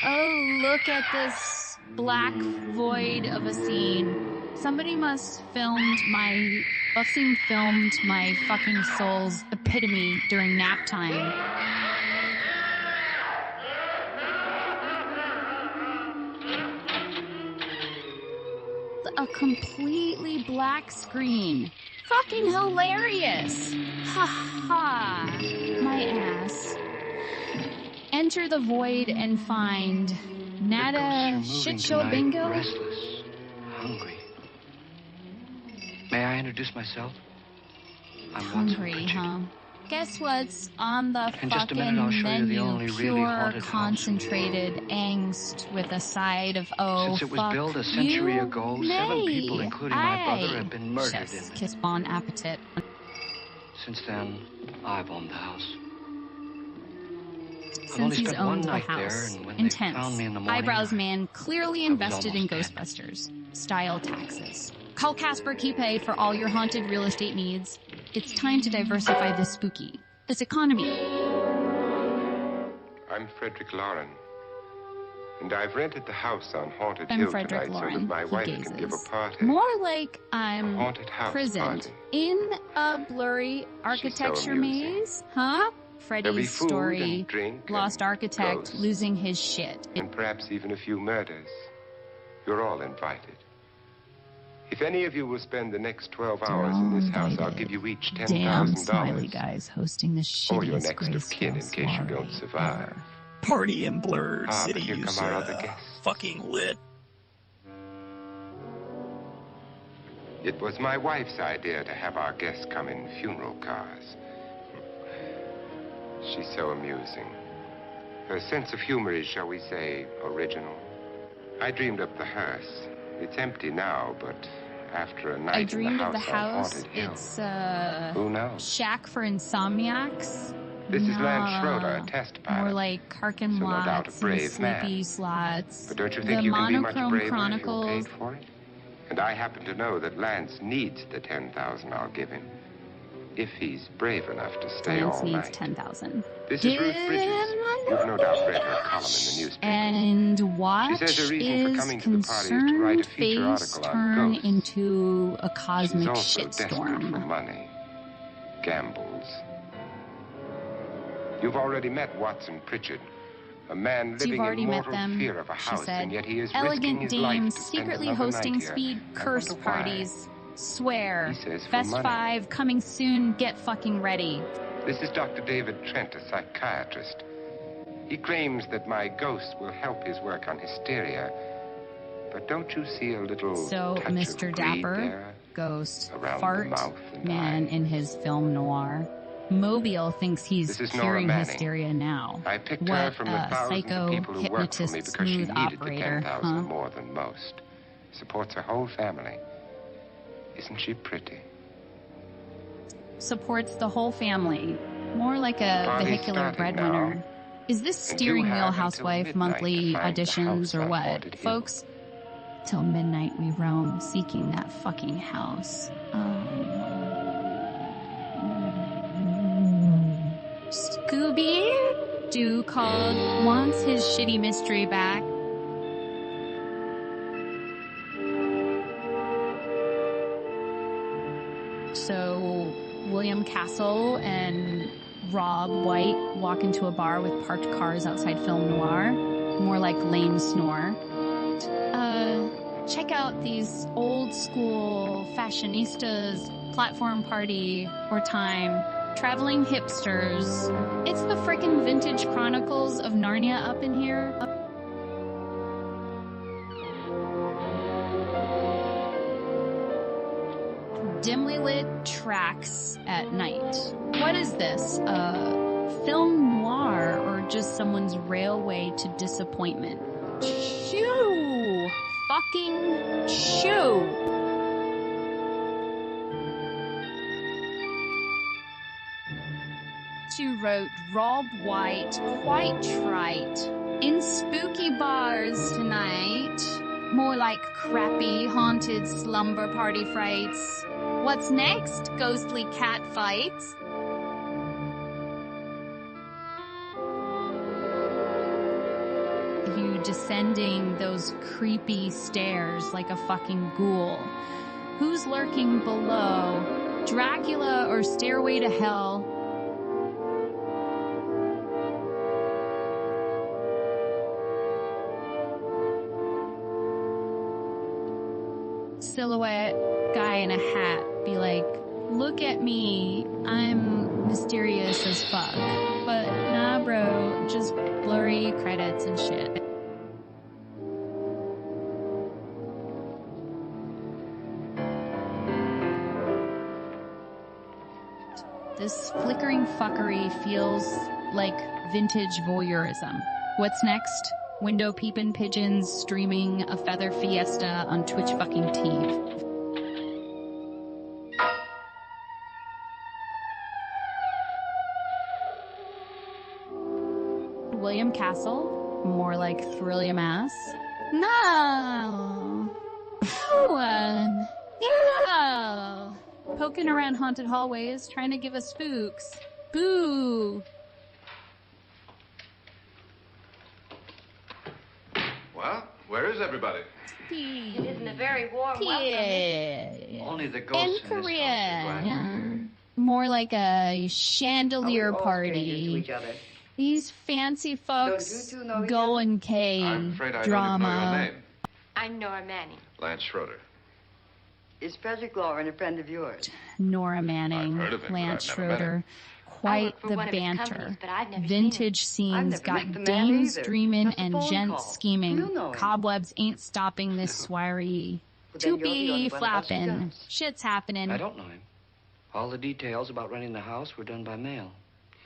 Oh, look at this black void of a scene. Somebody must filmed my fucking soul's epitome during nap time. A completely black screen. Fucking hilarious. Ha ha. My ass. Enter the void and find nada shit show bingo. Restless, hungry. May I introduce myself? I'm Hungry, huh? Guess what's on the fucking menu? Pure concentrated angst with a side of Since it was built a century ago, 7 people, including my brother, have been murdered in it. Kiss bon appetit. Since then, I've owned the house. Since he's owned the house. Intense. Eyebrows man clearly invested in Ghostbusters. Style taxes. Call Casper Kipe for all your haunted real estate needs. It's time to diversify this spooky, this economy. I'm Frederick Lauren, and I've rented the house on Haunted Hill tonight so that my wife can give a party. More like I'm prisoned in a blurry architecture maze, huh? Freddy's story, lost architect losing his shit. And perhaps even a few murders. You're all invited. If any of you will spend the next 12 hours in this house, I'll give you each $10,000. Damn smiley guys hosting the shittiest or your next of kin in case you don't survive. Party in Blurred City here come our other guests. Fucking lit. It was my wife's idea to have our guests come in funeral cars. She's so amusing. Her sense of humor is, shall we say, original. I dreamed up the hearse. It's empty now, but after a night in the house on Haunted Hill, it's who knows? Shack for insomniacs. This is Lance Schroeder, a test pilot. More like Karkin no doubt a Watts brave and Sleepy man. Slots. But don't you think you can be much braver Chronicles. if you're paid for it? And I happen to know that Lance needs the $10,000 I'll give him. If he's brave enough to stay all night. Lance needs $10,000. This is Ruth Bridges. You've no doubt read her column in the newspaper. And Watch she says her reason for coming to the party is to write a feature article on turn ghosts. into a cosmic She's also desperate for money. Gambles. You've already met Watson Pritchard, a man living in mortal fear of a house, and yet he is risking his life to spend secretly another hosting night here. speed curse parties. Swear. He says for Fest money. 5 coming soon. Get fucking ready. This is Dr. David Trent, a psychiatrist. He claims that my ghost will help his work on hysteria. But don't you see a little touch Mr. of greed Dapper, there? Ghost, Around fart the mouth and man eye. in his film noir. Mobile thinks he's This is Nora curing Manning. hysteria now. I picked What her from the thousands psycho of people who worked for me hypnotist because she smooth needed operator, the $10,000 huh? more than most. Supports her whole family. Isn't she pretty? Supports the whole family. More like a Party's vehicular starting breadwinner. now. Is this And you steering wheel have until housewife midnight monthly to find the auditions house or on what? Haunted Hill. Folks, till midnight we roam, seeking that fucking house. Scooby Doo called, wants his shitty mystery back. So William Castle and Rob White walk into a bar with parked cars outside Film Noir. More like lame snore. Check out these old school fashionistas, platform party or time, traveling hipsters. It's the frickin' vintage chronicles of Narnia up in here. Dimly lit tracks at night. What is this? Film noir or just someone's railway to disappointment? Shoo! Fucking shoo! You wrote Rob White, quite trite. In spooky bars tonight. More like crappy, haunted slumber party frights. What's next? Ghostly cat fights. you descending those creepy stairs like a fucking ghoul. Who's lurking below? Dracula or Stairway to Hell? Silhouette guy in a hat be like, look at me, I'm mysterious as fuck. But nah bro, just blurry credits and shit. This flickering fuckery feels like vintage voyeurism. What's next? Window peeping pigeons streaming a feather fiesta on Twitch fucking TV. William Castle, more like Thrillium Ass. No! No! Poking around haunted hallways, trying to give us spooks. Boo! Well, where is everybody? It isn't a very warm welcome. Only the ghosts in this house are glad. More like a chandelier Oh, we all party. strangers to each other. These fancy fucks Don't you two know each going K I'm afraid I drama. don't even know your name. I'm Nora Manning. Lance Schroeder. Is Frederick Lauren a friend of yours? Nora Manning, I've heard of him, but Lance I've never met Schroeder. I Quite work for the one of his banter. companies, but I've never Vintage seen him. I've scenes never met got the man dames either. dreaming Just a and phone gents call. scheming. You know him. Cobwebs ain't stopping this soiree. Well, then To you're the only be one of us who flapping. does. Shit's happening. I don't know him. All the details about renting the house were done by mail.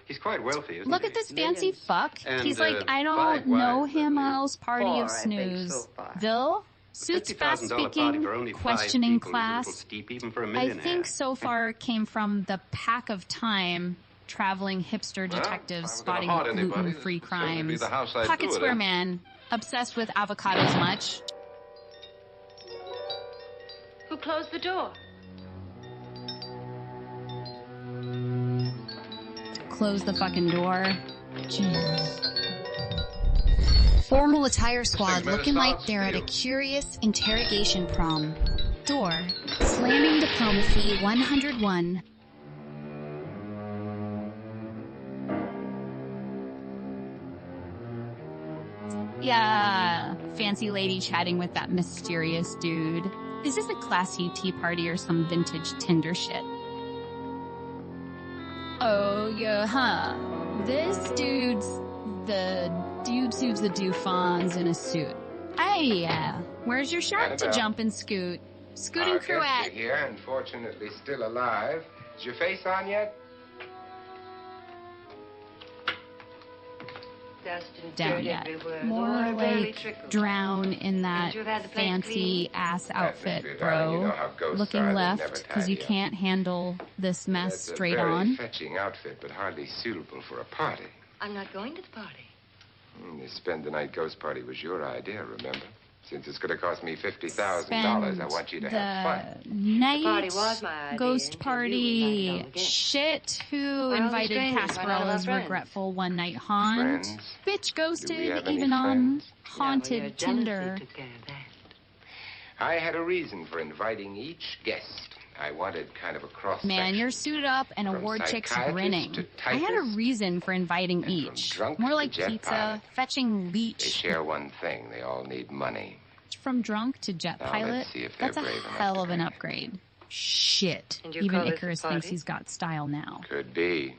He's quite wealthy, isn't Look he? at this fancy Millions. fuck. And, He's like, I don't five know wives, him I believe. else party 4, of I think, snooze. so far. Vil? Suits fast $50,000 party speaking, for only 5 questioning people is a little class. steep even for a I millionaire. think so far it came from the Pack of Time, traveling hipster Well, detectives if I were spotting gonna haunt anybody, gluten-free this would certainly be crimes. the house I'd do Pocket it Square in. Man, obsessed with avocados much. Who closed the door? Close the fucking door. Jeez. Formal attire squad Thanks, man. looking It's like not they're at a steel. curious interrogation prom. Door. Slamming diplomacy 101. Yeah, fancy lady chatting with that mysterious dude. Is this a classy tea party or some vintage Tinder shit? Oh, yeah, huh. This dude's the dude who's the Dufons in a suit. Hey, where's your shark to Annabelle. jump and scoot? Scooting Our crew guest at... are here, unfortunately still alive. Is your face on yet? Dust and Down dirt yet. everywhere. More Water barely like trickles. drown in that And you've had the place fancy ass outfit, Atmosphere, darling. You bro. know how ghosts Looking are. They left, never because you tidy up. can't handle this mess That's straight a very on. fetching outfit, but hardly suitable for a party. I'm not going to the party. The spend-the-night ghost party was your idea, remember? Since it's going to cost me $50,000, Spend I want you to the have fun. night The party was my idea ghost until you party. invited all the guests. Shit, who the invited strangers, why not our Casparella's friends? regretful one-night haunt? Friends? Bitch Do we ghosted have any even on friends? haunted Yeah, well, your Tinder. jealousy took care of that. I had a reason for inviting each guest. I wanted kind of a cross Man, you're suited up and From award chicks psychiatrist grinning. to I had a typist, reason for inviting and from each. drunk More to like jet pizza, pilot. fetching They leech. share one thing. They all need money. From drunk to jet Now, pilot, let's see if they're that's a brave enough hell to of an drink. upgrade. Shit. And you Even call this a Icarus party? thinks he's got style now. Could be.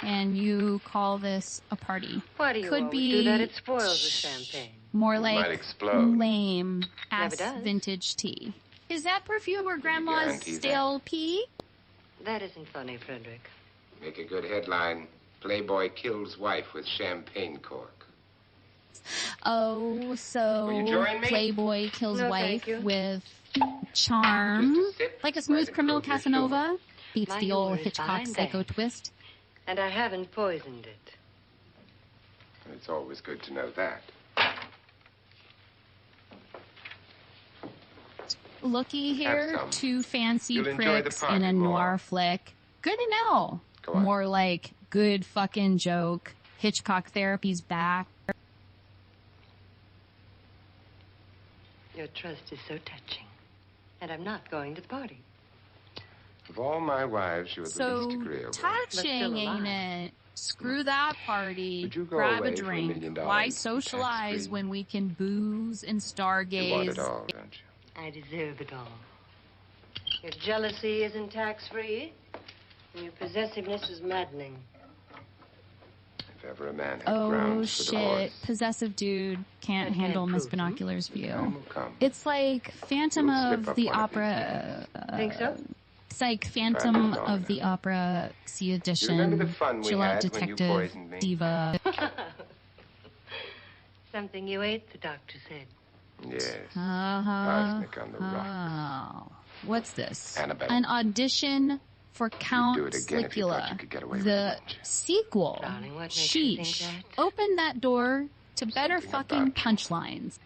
And you call this a party. Why do you Could always be do that? It spoils the champagne. More It might like explode. lame ass Never does. vintage tea. Is that perfume or grandma's guarantee that? stale pee? That isn't funny, Frederick. Make a good headline. Playboy kills wife with champagne cork. Oh, so Will you join me? Playboy kills No, wife thank you. with charm? Just a sip, Like a smooth right criminal across your Casanova? Beats My the old humor is Hitchcock behind psycho that. twist. And I haven't poisoned it. It's always good to know that. Looky here, some. two fancy You'll enjoy the pricks party in a more. noir flick. Good to know. Go on. More like good fucking joke. Hitchcock therapy's back. Your trust is so touching. And I'm not going to the party. Of all my wives, you were the least agreeable. Touching, ain't it? Screw that party. Grab a drink. Why socialize when we can booze and stargaze? You want it all, don't you? I deserve it all. Your jealousy isn't tax-free, and your possessiveness is maddening. If ever a man had grounds for divorce. Possessive dude can't handle Miss Binocular's view. It's like Phantom of the Opera. Think so? It's like Phantom of the Opera C edition. Chill out, detective diva. Something you ate, the doctor said. Yes. Arsenic on the rocks. What's this? Annabelle. An audition for Count Slicula, the sequel. Darling, what makes you think Sheesh. that? Open that door to better fucking punchlines.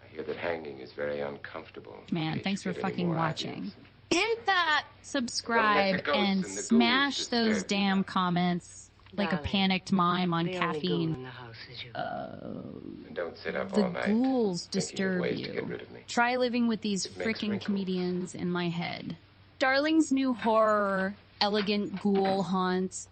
I hear that hanging is very uncomfortable. Man, thanks for fucking watching. Hit that subscribe and smash those damn comments like a panicked mime on caffeine. And don't sit up The all night ghouls thinking of disturb ways to get you. rid of me. Try living with these It makes freaking wrinkles. comedians in my head. Darling's new horror, elegant ghoul haunts.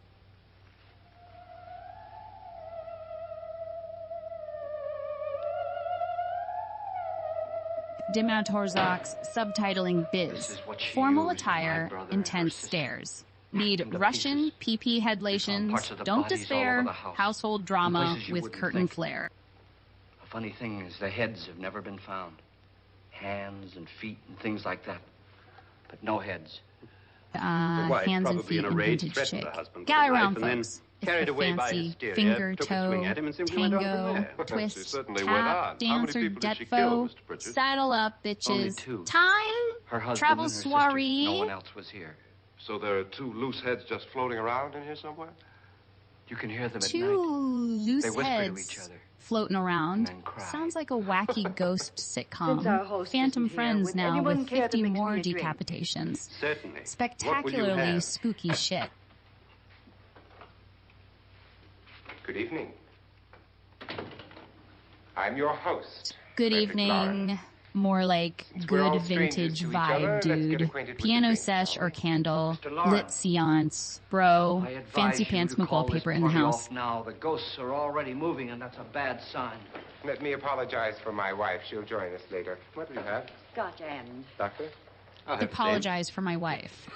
Dim out Horzak's subtitling biz. Formal attire, intense stares. Need Russian PP headlations. Don't despair. Household drama with curtain flare. The funny thing is the heads have never been found. Hands and feet and things like that. But no heads. Hands and feet and vintage chick. Gather around, folks. It's carried the away by fancy hysteria, finger, took a swing toe, at him and simply went on from tango, there. She twist, certainly went tap, on. How many dancer, people did she kill, detfo, Mr. Pritchard? saddle up, Only bitches. two. Time, Her husband travel and her sister. soiree. No one else was here. So there are two loose heads just floating around in here somewhere? You can hear them at Two night. loose They whisper to heads each other. floating around. And then cry. Sounds like a wacky ghost Since our sitcom. host Phantom isn't here, Friends would now anyone with care to 50 mix more me a drink? decapitations. Certainly. What will you Spectacularly have? spooky shit. Good evening. I'm your host. Good Frederick evening. Lawrence. More like Since we're all good strangers vintage to each vibe, other, let's get dude. acquainted with Piano the sesh things, or candle, Mr. Lawrence. lit seance, bro, I advise fancy you pants to call this wallpaper in the party house. off now. The ghosts are already moving, and that's a bad sign. Let me apologize for my wife. She'll join us later. What do you have, Scotch and. Doctor? Apologize for my wife.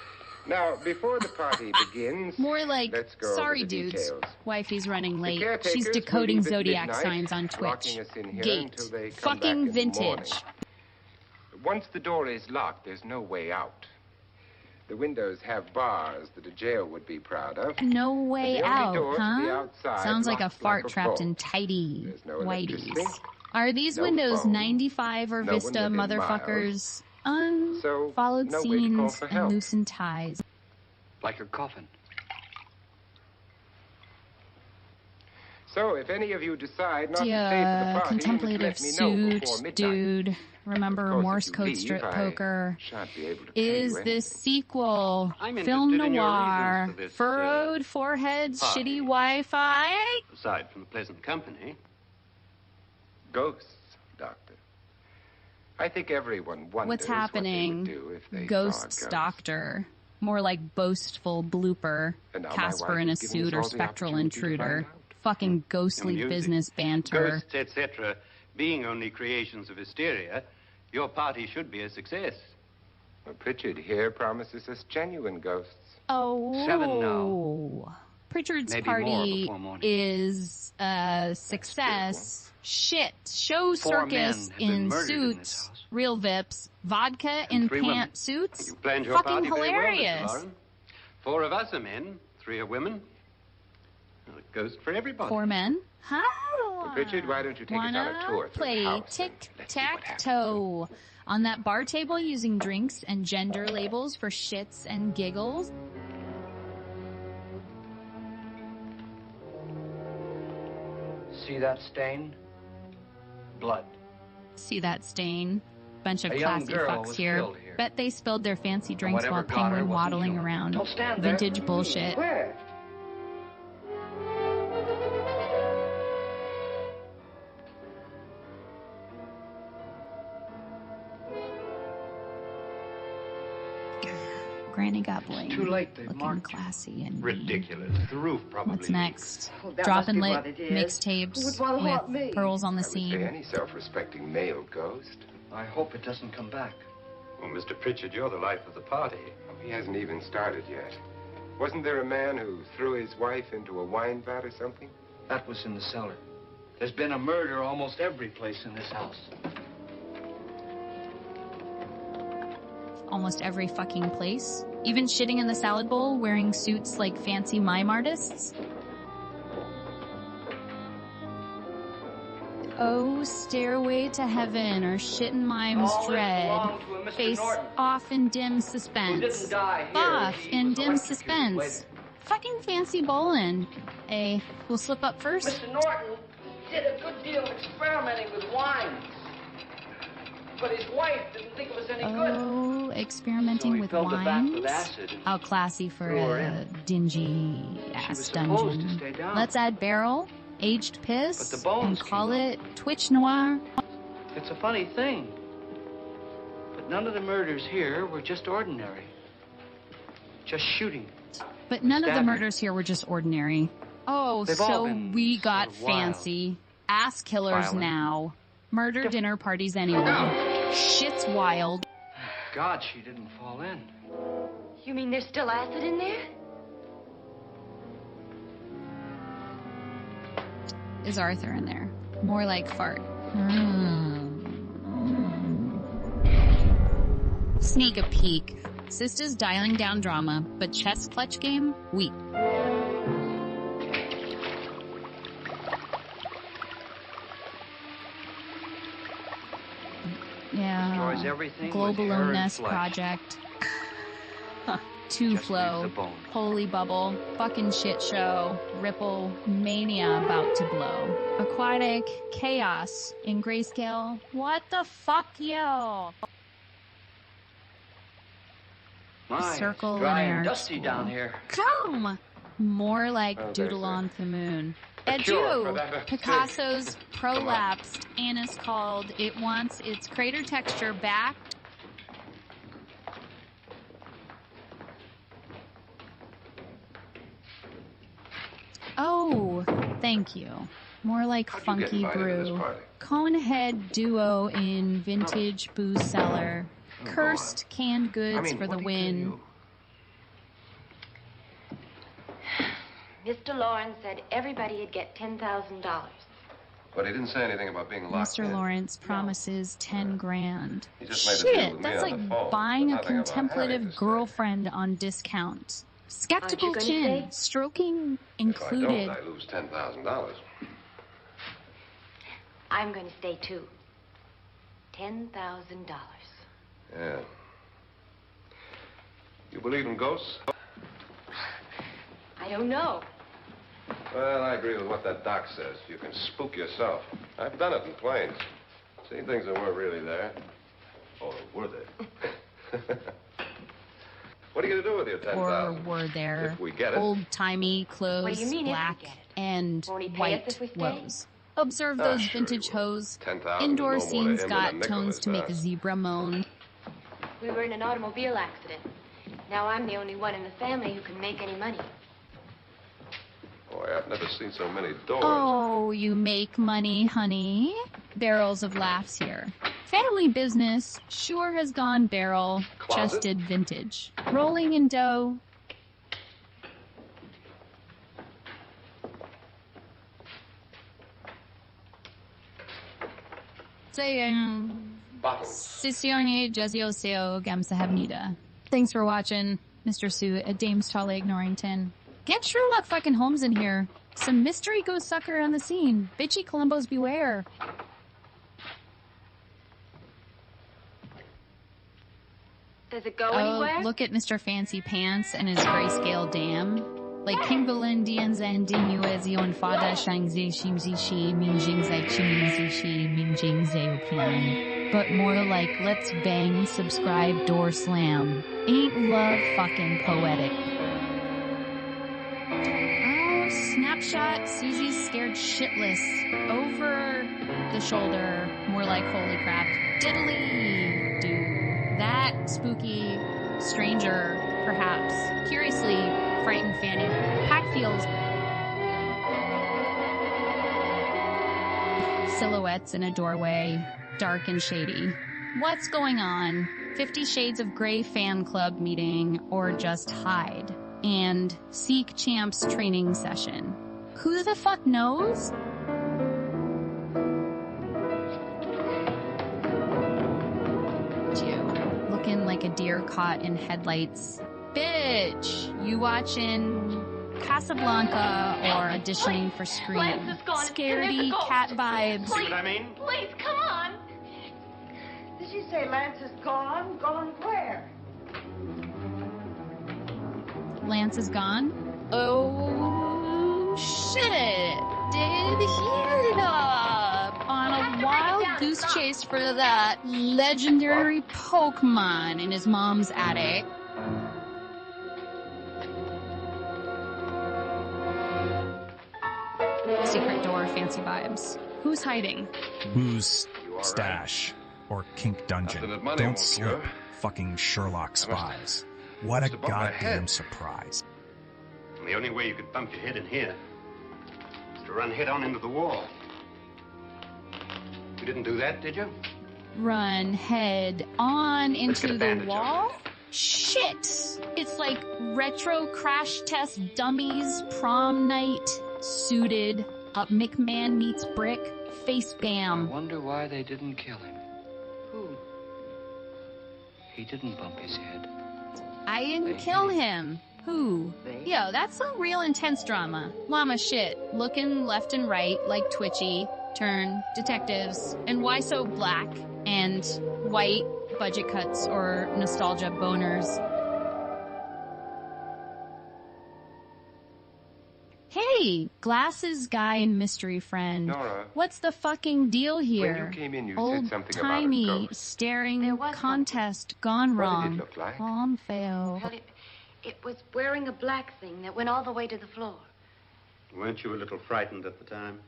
Now, before the party begins, More like, let's go over sorry the dudes, details. wifey's running The late. caretakers She's will decoding leave at zodiac midnight, signs on Twitch. locking us in here Gate. until they come Fucking back in the vintage. morning. Once the door is locked, there's no way out. The windows have bars that a jail would be proud of. No way the only out, door to the huh? outside Sounds like a locked fart like a trapped in bolt. tidy There's no whiteys. electricity, Are these no windows phone, 95 or no one Vista within motherfuckers? So, Unfollowed no way to call scenes for and help. loosened ties. Like a coffin. So, if any of you decide not to stay for the Yeah, party, contemplative let me know before suit, midnight. dude. Remember Of course, Morse if you code leave, strip I poker? shan't be able to pay Is you this anything. sequel I'm film interested in your noir? reasons for this, Furrowed foreheads, party. shitty Wi-Fi. Aside from the pleasant company. Ghosts, Doctor. I think everyone wonders What's what happening? they would do if they saw a Ghosts ghost. Doctor. More like boastful blooper. And now my Casper wife in a is giving us suit or all the spectral opportunity to intruder. find out. Fucking ghostly Music, business banter. Ghosts, etc., being only creations of hysteria, your party should be a success. Well, Pritchard here promises us genuine ghosts. Oh. 7 now. Pritchard's Maybe more party before morning. is a success. Shit. Show 4 men circus have been in murdered in this suits. house. Real vips. Vodka in 3 women. pantsuits. You planned your Fucking party very well, Mr. hilarious. Warren. 4 of us are men, 3 are women. Well, a ghost for everybody. 4 men. Huh? Well, Pritchard, why don't you take us on a Wanna tour through play the house and let's see what tic-tac-toe on that bar table using drinks and gender labels for shits and giggles? See that stain? Blood. See that stain? Bunch of A young classy girl fucks was here. killed here. Bet they spilled their fancy drinks whatever while got her Penguin wasn't waddling yours. around. Don't stand there. Vintage bullshit. Where? Granny got bling. Too late, they've Looking marked. classy and Ridiculous. The roof probably. What's next? Oh, that Dropping must be lit what it is. mixtapes Who would want to haunt me? with pearls on the I would say scene. any self-respecting male ghost. I hope it doesn't come back. Well, Mr. Pritchard, you're the life of the party. He hasn't even started yet. Wasn't there a man who threw his wife into a wine vat or something? That was in the cellar. There's been a murder almost every place in this house. Almost every fucking place. Even shitting in the salad bowl, wearing suits like fancy mime artists. Oh, Stairway to Heaven or Shit in Mimes All this Dread. belonged to a Mr. Face Norton, off in dim who suspense. didn't die here. Off He in was dim electrocuted suspense. later. Fucking fancy bowling. We'll slip up first. Mr. Norton did a good deal of experimenting with wines. But his wife didn't think it was any good. Oh, experimenting So he with filled the vat wines. with acid and How classy for threw her a in. dingy She ass was supposed to dungeon. stay down. Let's add barrel, aged piss, But the bones and call came it Twitch Noir. It's a funny thing. But none of the murders here were just ordinary. Just shooting. But none of the Stabbing. murders here were just ordinary. Oh, They've all so been we sort got of wild. fancy. Ass killers Violent. now. Murder dinner parties anyway. Shit's wild. God, she didn't fall in. You mean there's still acid in there? Is Arthur in there? More like fart. Sneak a peek. Sista's dialing down drama, but chess clutch game, weak. Yeah. Destroys everything with Global hair and Nest flesh. Project. Two Just Flow. leaves the bone. Holy Bubble. Fucking shit show. Ripple. Mania about to blow. Aquatic. Chaos. In grayscale. What the fuck, yo? My, Circle it's dry in and our dusty school. down here. Come! More like Oh, Doodle there's on the Moon. a cure for Adieu! that Picasso's prolapsed and is called It Wants Its Crater Texture Back. Oh, thank you. More like How'd you get Funky invited to this Brew. party? Conehead duo in vintage booze cellar. Oh, Cursed canned goods I mean, for the what did he win. do? Mr. Lawrence said everybody'd get $10,000. But he didn't say anything about being locked Mr. in. Lawrence promises 10 grand. He just made a deal Shit, with me that's on like the phone, buying but a nothing about contemplative having to stay. girlfriend on discount. Skeptical Aren't you chin, gonna stay? stroking If I included. don't, I lose $10,000. I'm going to stay too. $10,000. Yeah. You believe in ghosts? I don't know. Well, I agree with what that doc says. You can spook yourself. I've done it in planes. Seen things that weren't really there. Or were they? What are you going to do with your Or $10,000? were there If we get it. old-timey clothes, What do you mean if we black get it? and Won't he pay us white if we stay? woes? Observe Ah, those sure he vintage will. hose. 10,000 Indoor is no more to scenes him got than a nickel tones is to make a us. zebra moan. We were in an automobile accident. Now I'm the only one in the family who can make any money. Boy, I've never seen so many doors. Oh, you make money, honey. Barrels of laughs here. Family business sure has gone barrel, Closet? chested vintage. Rolling in dough. Bottles. Sisione Jezioseo Gamsahabnida. Thanks for watching, Mr. Sue at Dame's Tale Ignorington. Get Sherlock fucking Holmes in here. Some mystery ghost sucker on the scene. Bitchy Columbos beware. Does it go anywhere? Look at Mr. Fancy Pants and his grayscale dam. Like Kimberlin Dianzan Dinuezion Fada Shangzi Shimzi Shi Minjing Zai Chimzi Shi Minjing Zaopian. But more like let's bang, subscribe, door slam. Ain't love fucking poetic. Oh, snapshot, Susie's scared shitless. Over the shoulder, more like holy crap. Diddly do. That spooky stranger perhaps. Curiously frightened Fanny. Pack feels silhouettes in a doorway, dark and shady. What's going on? 50 Shades of Grey fan club meeting, or just hide? And Seek Champs training session. Who the fuck knows? You looking like a deer caught in headlights. Bitch, you watching Casablanca or auditioning for Scream? Scaredy cat vibes. See what I mean? Please, come on. Did she say Lance is gone? Gone where? Lance is gone? Oh, shit. Did hear it up on a wild goose chase for that legendary Pokemon in his mom's attic. Secret door, fancy vibes. Who's hiding? Whose stash or kink dungeon? Don't slip, fucking Sherlock spies. What a goddamn surprise. The only way you could bump your head in here is to run head on into the wall. You didn't do that, did you? Run head on Let's get into a the bandage on wall? it. Shit! It's like retro crash test dummies, prom night, suited, up McMahon meets brick, face I bam. wonder why they didn't kill him. Who? He didn't bump his head. I didn't kill him. Who? Yo, that's some real intense drama. Llama shit. Looking left and right like twitchy. Turn. Detectives. And why so black? And white. Budget cuts or nostalgia boners. Hey, glasses guy and mystery friend. Nora. What's the fucking deal here? When you came in, you said Old something about a timey ghost. staring There was contest gone What did it wrong. look like? On fail. Well, it was wearing a black thing that went all the way to the floor. Weren't you a little frightened at the time?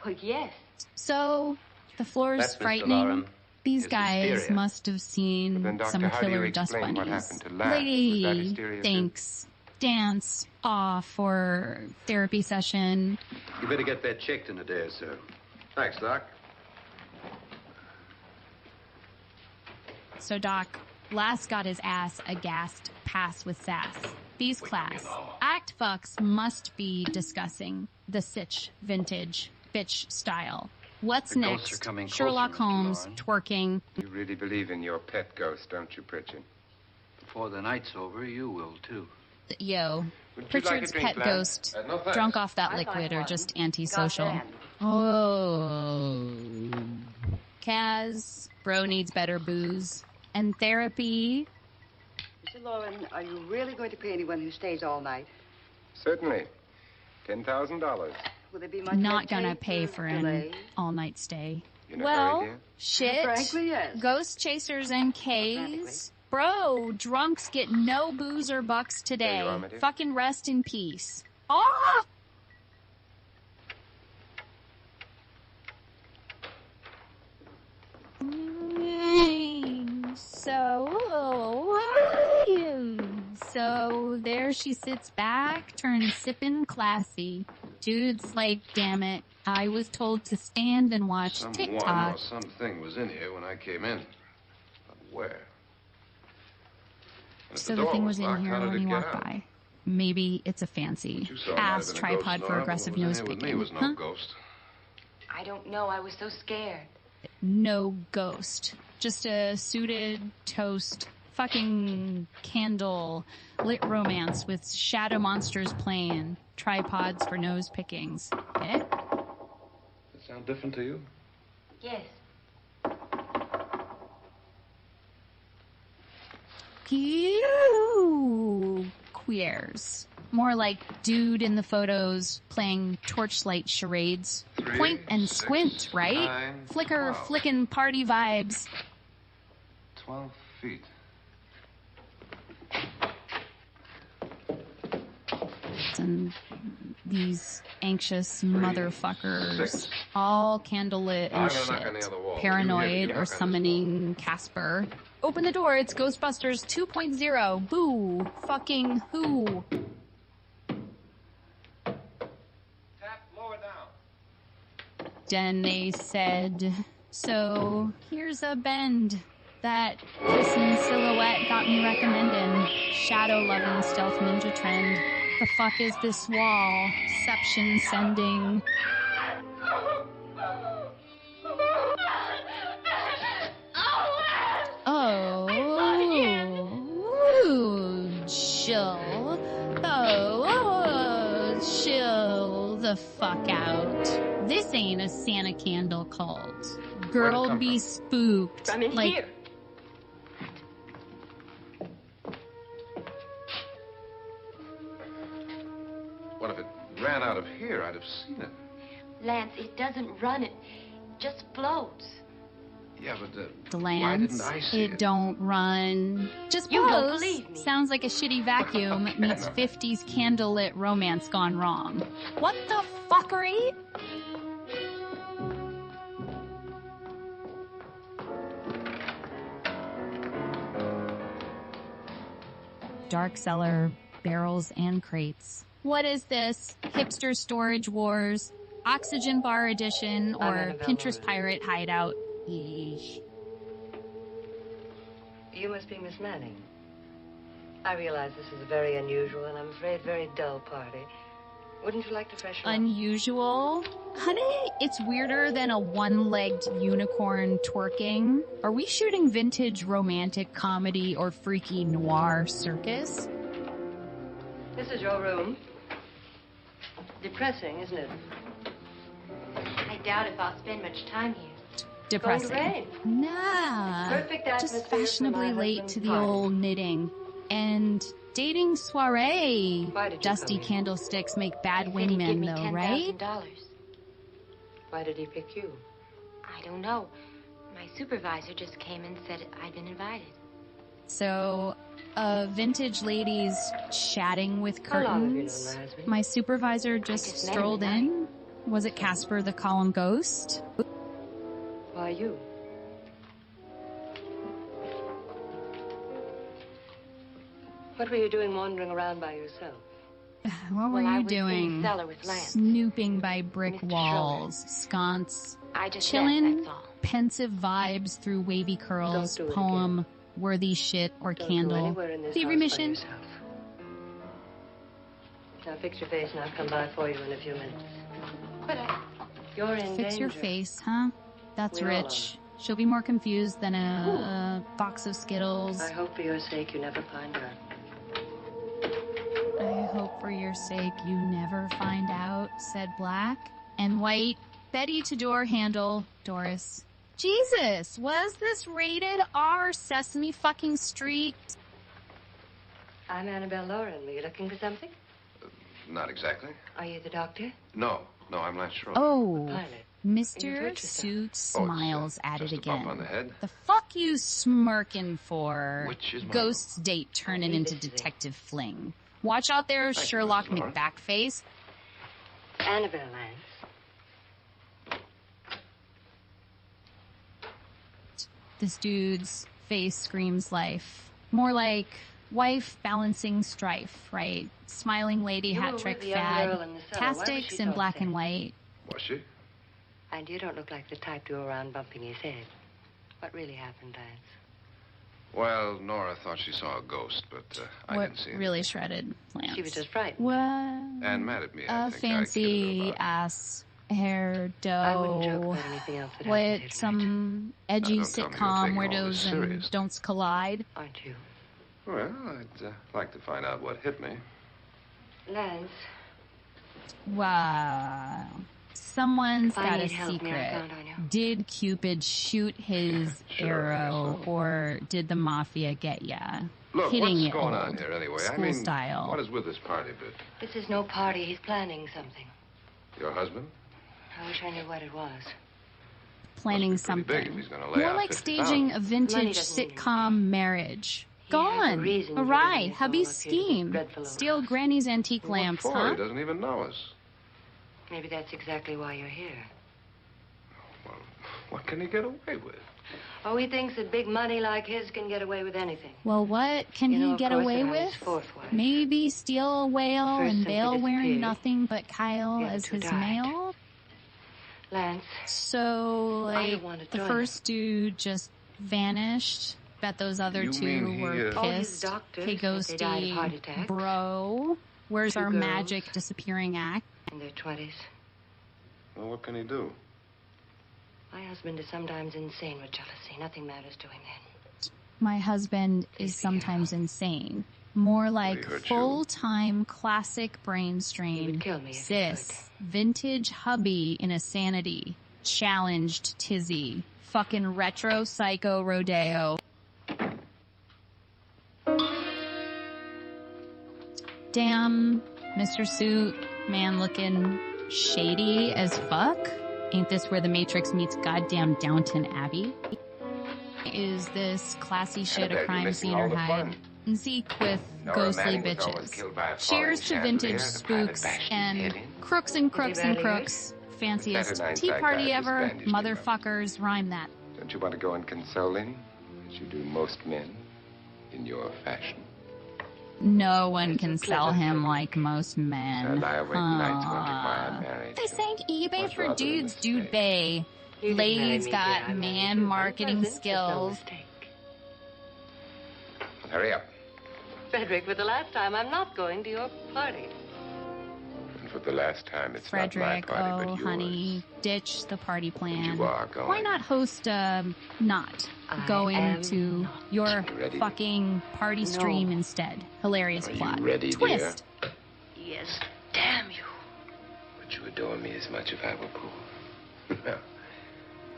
Well, yes. So, the floor is That's Mr. frightening. Lauren. These It's guys hysteria. must have But seen then, Doctor, some how do you killer dust explain what bunnies. happened to Lance? Was that Lady, hysteria too? thanks. Dance off for therapy session. You better get that checked in a day or so. Thanks, Doc. So Doc, last got his ass aghast, pass with sass. These class, act fucks must be discussing the sitch vintage bitch style. What's The ghosts are next? coming closer, Sherlock Mr. Holmes Lauren. twerking. You really believe in your pet ghost, don't you, Pritchard? Before the night's over, you will, too. Yo, Would you like Pritchard's a drink, pet lad? ghost, No, thanks. drunk off that I'd like liquid or one. just antisocial. Got that. Oh, Kaz, bro needs better booze. And therapy. Mr. Lauren, are you really going to pay anyone who stays all night? Certainly. $10,000. Will there be much Not red gonna tape pay or for an delay? all-night stay. You in a Well, hurry, dear? shit. Frankly, yes. Ghost chasers and K's. Bro, drunks get no booze or bucks today. There you are, my dear. Fucking rest in peace. Ah! So there she sits back, turns sippin' classy. Dude's like, damn it, I was told to stand and watch Someone TikTok. or something was in here when I came in. But where? And if So door the thing was in locked, here how did when it you get walked out? by. Maybe it's a fancy What you saw might have ass been a tripod ghost, for Nora, aggressive but what was nose in here with me picking. was no Huh? ghost. I don't know. I was so scared. No ghost. Just a suited toast. Fucking candle. Lit romance with shadow monsters playing. Tripods for nose pickings. Eh? Does it sound different to you? Yes. Ew. Queers. More like dude in the photos playing torchlight charades. 3, Point and 6, squint, right? 9, Flicker, 12. flickin' party vibes. 12 feet. And these anxious motherfuckers, 6. all candlelit I'm and gonna knock on shit. the other wall. You Paranoid hear me? or Knock on this summoning Casper. Open the door. It's Ghostbusters 2.0. Boo. Fucking who? Tap lower down. Then they said, so here's a bend that Kristen Silhouette got me recommending. Shadow loving stealth ninja trend. The fuck is this wall? Seption sending. Oh, chill. Oh, chill the fuck out. This ain't a Santa candle cult. Girl be spooked. I'm in here. What if it ran out of here? I'd have seen it. Lance, it doesn't run. It just floats. Yeah, but The why Lance, didn't I see it? don't run. Just You don't blows. believe me. Sounds like a shitty vacuum meets 50s candlelit romance gone wrong. What the fuckery? Dark cellar, barrels and crates. What is this? Hipster storage wars, oxygen bar edition, or Pinterest pirate hideout? Yeesh. You must be Miss Manning. I realize this is a very unusual and I'm afraid very dull party. Wouldn't you like to freshen up? Unusual? Honey, it's weirder than a one-legged unicorn twerking. Are we shooting vintage romantic comedy or freaky noir circus? This is your room. Depressing, isn't it? I doubt if I'll spend much time here. Depressing. Going to rain. Nah. Perfect atmosphere Just for fashionably my late husband's to the party. old knitting. And dating soiree. Why did you Dusty come in? candlesticks make bad He said he'd give wingmen, me though, right? $10,000. Why did he pick you? I don't know. My supervisor just came and said I'd been invited. So, vintage ladies chatting with How long have you curtains. known my husband? My supervisor just just met him strolled tonight. in. Was it Casper the Column Ghost? Why you? What were you doing wandering around by yourself? What were Well, I you was in the doing? cellar with Lance. Snooping by brick Mr. walls, sconce, I just chillin', left, that's all. pensive vibes through wavy curls, Don't do it poem, worthy shit, or Don't go candle. anywhere in this Thievery house by mission? yourself. Now fix your face and I'll come by for you in a few minutes. But You're in Fix your danger. face, huh? That's We all rich. She'll be more confused than a box of Skittles. I hope for your sake you never find out. I hope for your sake you never find out, said Black. And White, Betty to door handle, Doris. Jesus, was this rated R Sesame fucking Street? I'm Annabelle Lauren. Were you looking for something? Not exactly. Are you the doctor? No, I'm Lance Schroeder. Oh, Pilot. Mr. Suit smiles at it just a bump on the again. head. The fuck you smirking for? Which is my Ghost's date turning Maybe into this is it. detective fling. Watch out there, Thank you, Sherlock Mrs. Lauren. McBackface. Annabelle Lance. This dude's face screams life. More like wife balancing strife, right? Smiling lady You were hat with trick the young fad. girl in the cellar. Why was Castics she in so black and upset? white. Was she? And you don't look like the type to go around bumping his head. What really happened, Lance? Well, Nora thought she saw a ghost, but I What didn't see it. really shredded Lance? She was just frightened. What? And mad at me, I A think. fancy ass hair I wouldn't joke dough. about anything else that happened What here some edgy don't tell me you're sitcom taking where all this those and serious. don'ts collide? tonight, aren't you? Well, I'd like to find out what hit me. Lance, Wow. Someone's If I got a need help, may I secret. count on you? Did Cupid shoot his Sure, arrow, I guess so. or did the mafia get ya? Look, Hitting what's it going on old, here anyway? I school mean, style. what is with this party bit? this is no party. He's planning something. Your husband? I wish I knew what it was. Planning Must be pretty big if something. he's gonna lay More out like 50,000. staging a Money vintage doesn't mean sitcom marriage. He has a Gone. reason for Awry. doing this Hubby's all up here, scheme. dreadful Steal old Granny's antique What lamps, for? huh? He doesn't even know us. Maybe that's exactly why you're here. Well, what can he get away with? Oh, he thinks that big money like his can get away with anything. Well, what can he get away with? Maybe steal a whale and bail wearing nothing but Kyle as his mail? Lance. So, like, the first dude just vanished. Bet those other two were pissed. Hey, Ghosty, bro. Where's our magic disappearing act? In their 20s. Well, what can he do? My husband is sometimes insane with jealousy. Nothing matters to him then. My husband is sometimes insane. More like full-time classic brain strain. Cis. Vintage hubby in a sanity. Challenged tizzy. Fucking retro psycho rodeo. Damn, Mr. Suit, man looking shady as fuck. Ain't this where the Matrix meets goddamn Downton Abbey? Is this classy shit a crime scene or hide and seek with ghostly bitches? Cheers to vintage spooks and crooks and crooks and crooks. Fanciest tea party ever. Motherfuckers, rhyme that. Don't you want to go and console him, as you do most men, in your fashion? No one can sell him like most men. They sank eBay for dudes, dude bay. Lady's got man marketing skills. Hurry up. Frederick, for the last time, I'm not going to your party. And for the last time, it's Frederick, not my party, oh, but yours. honey, ditch the party plan. You are going. Why not host not going to your fucking party stream instead? Hilarious plot. Ready, twist. Dear? Yes, damn you. Would you adore me as much if I were poor? No.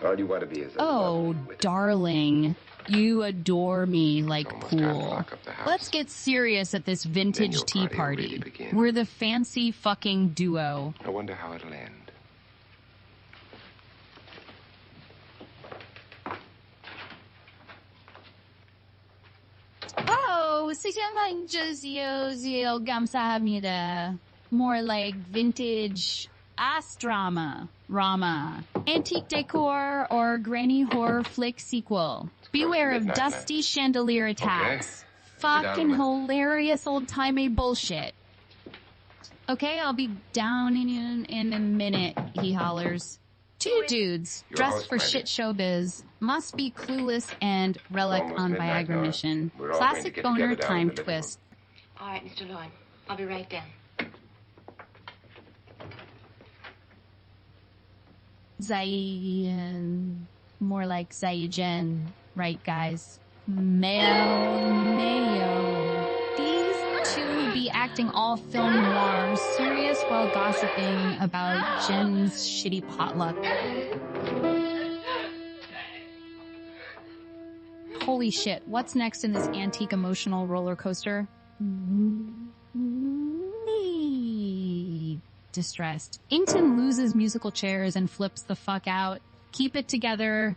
All you want to be is a oh, darling. You adore me like pool. Let's get serious at this vintage tea party. Really We're the fancy fucking duo. I wonder how it'll end. Oh, 감사합니다. More like vintage ass drama. Rama. Antique decor or granny horror flick sequel. Beware of dusty chandelier attacks. Fucking hilarious old-timey bullshit. Okay, I'll be down in a minute, he hollers. Two dudes, dressed for shit showbiz. Must be clueless and relic on Viagra mission. Classic boner time twist. All right, Mr. Lloyd. I'll be right down. More like Zayen, right, guys? Mayo. These two would be acting all film noir, serious while gossiping about Jen's shitty potluck. Holy shit, what's next in this antique emotional roller coaster? Distressed. Inkton loses musical chairs and flips the fuck out. Keep it together.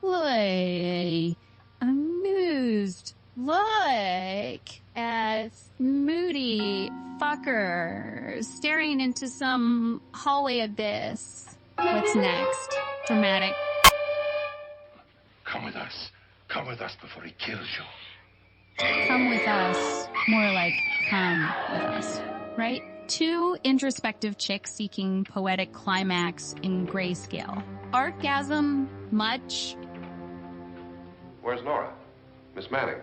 Look, amused. Look at moody fucker staring into some hallway abyss. What's next? Dramatic. Come with us. Come with us before he kills you. Come with us. More like come with us. Right? Two introspective chicks seeking poetic climax in grayscale. Orgasm, much. Where's Laura? Miss Manning.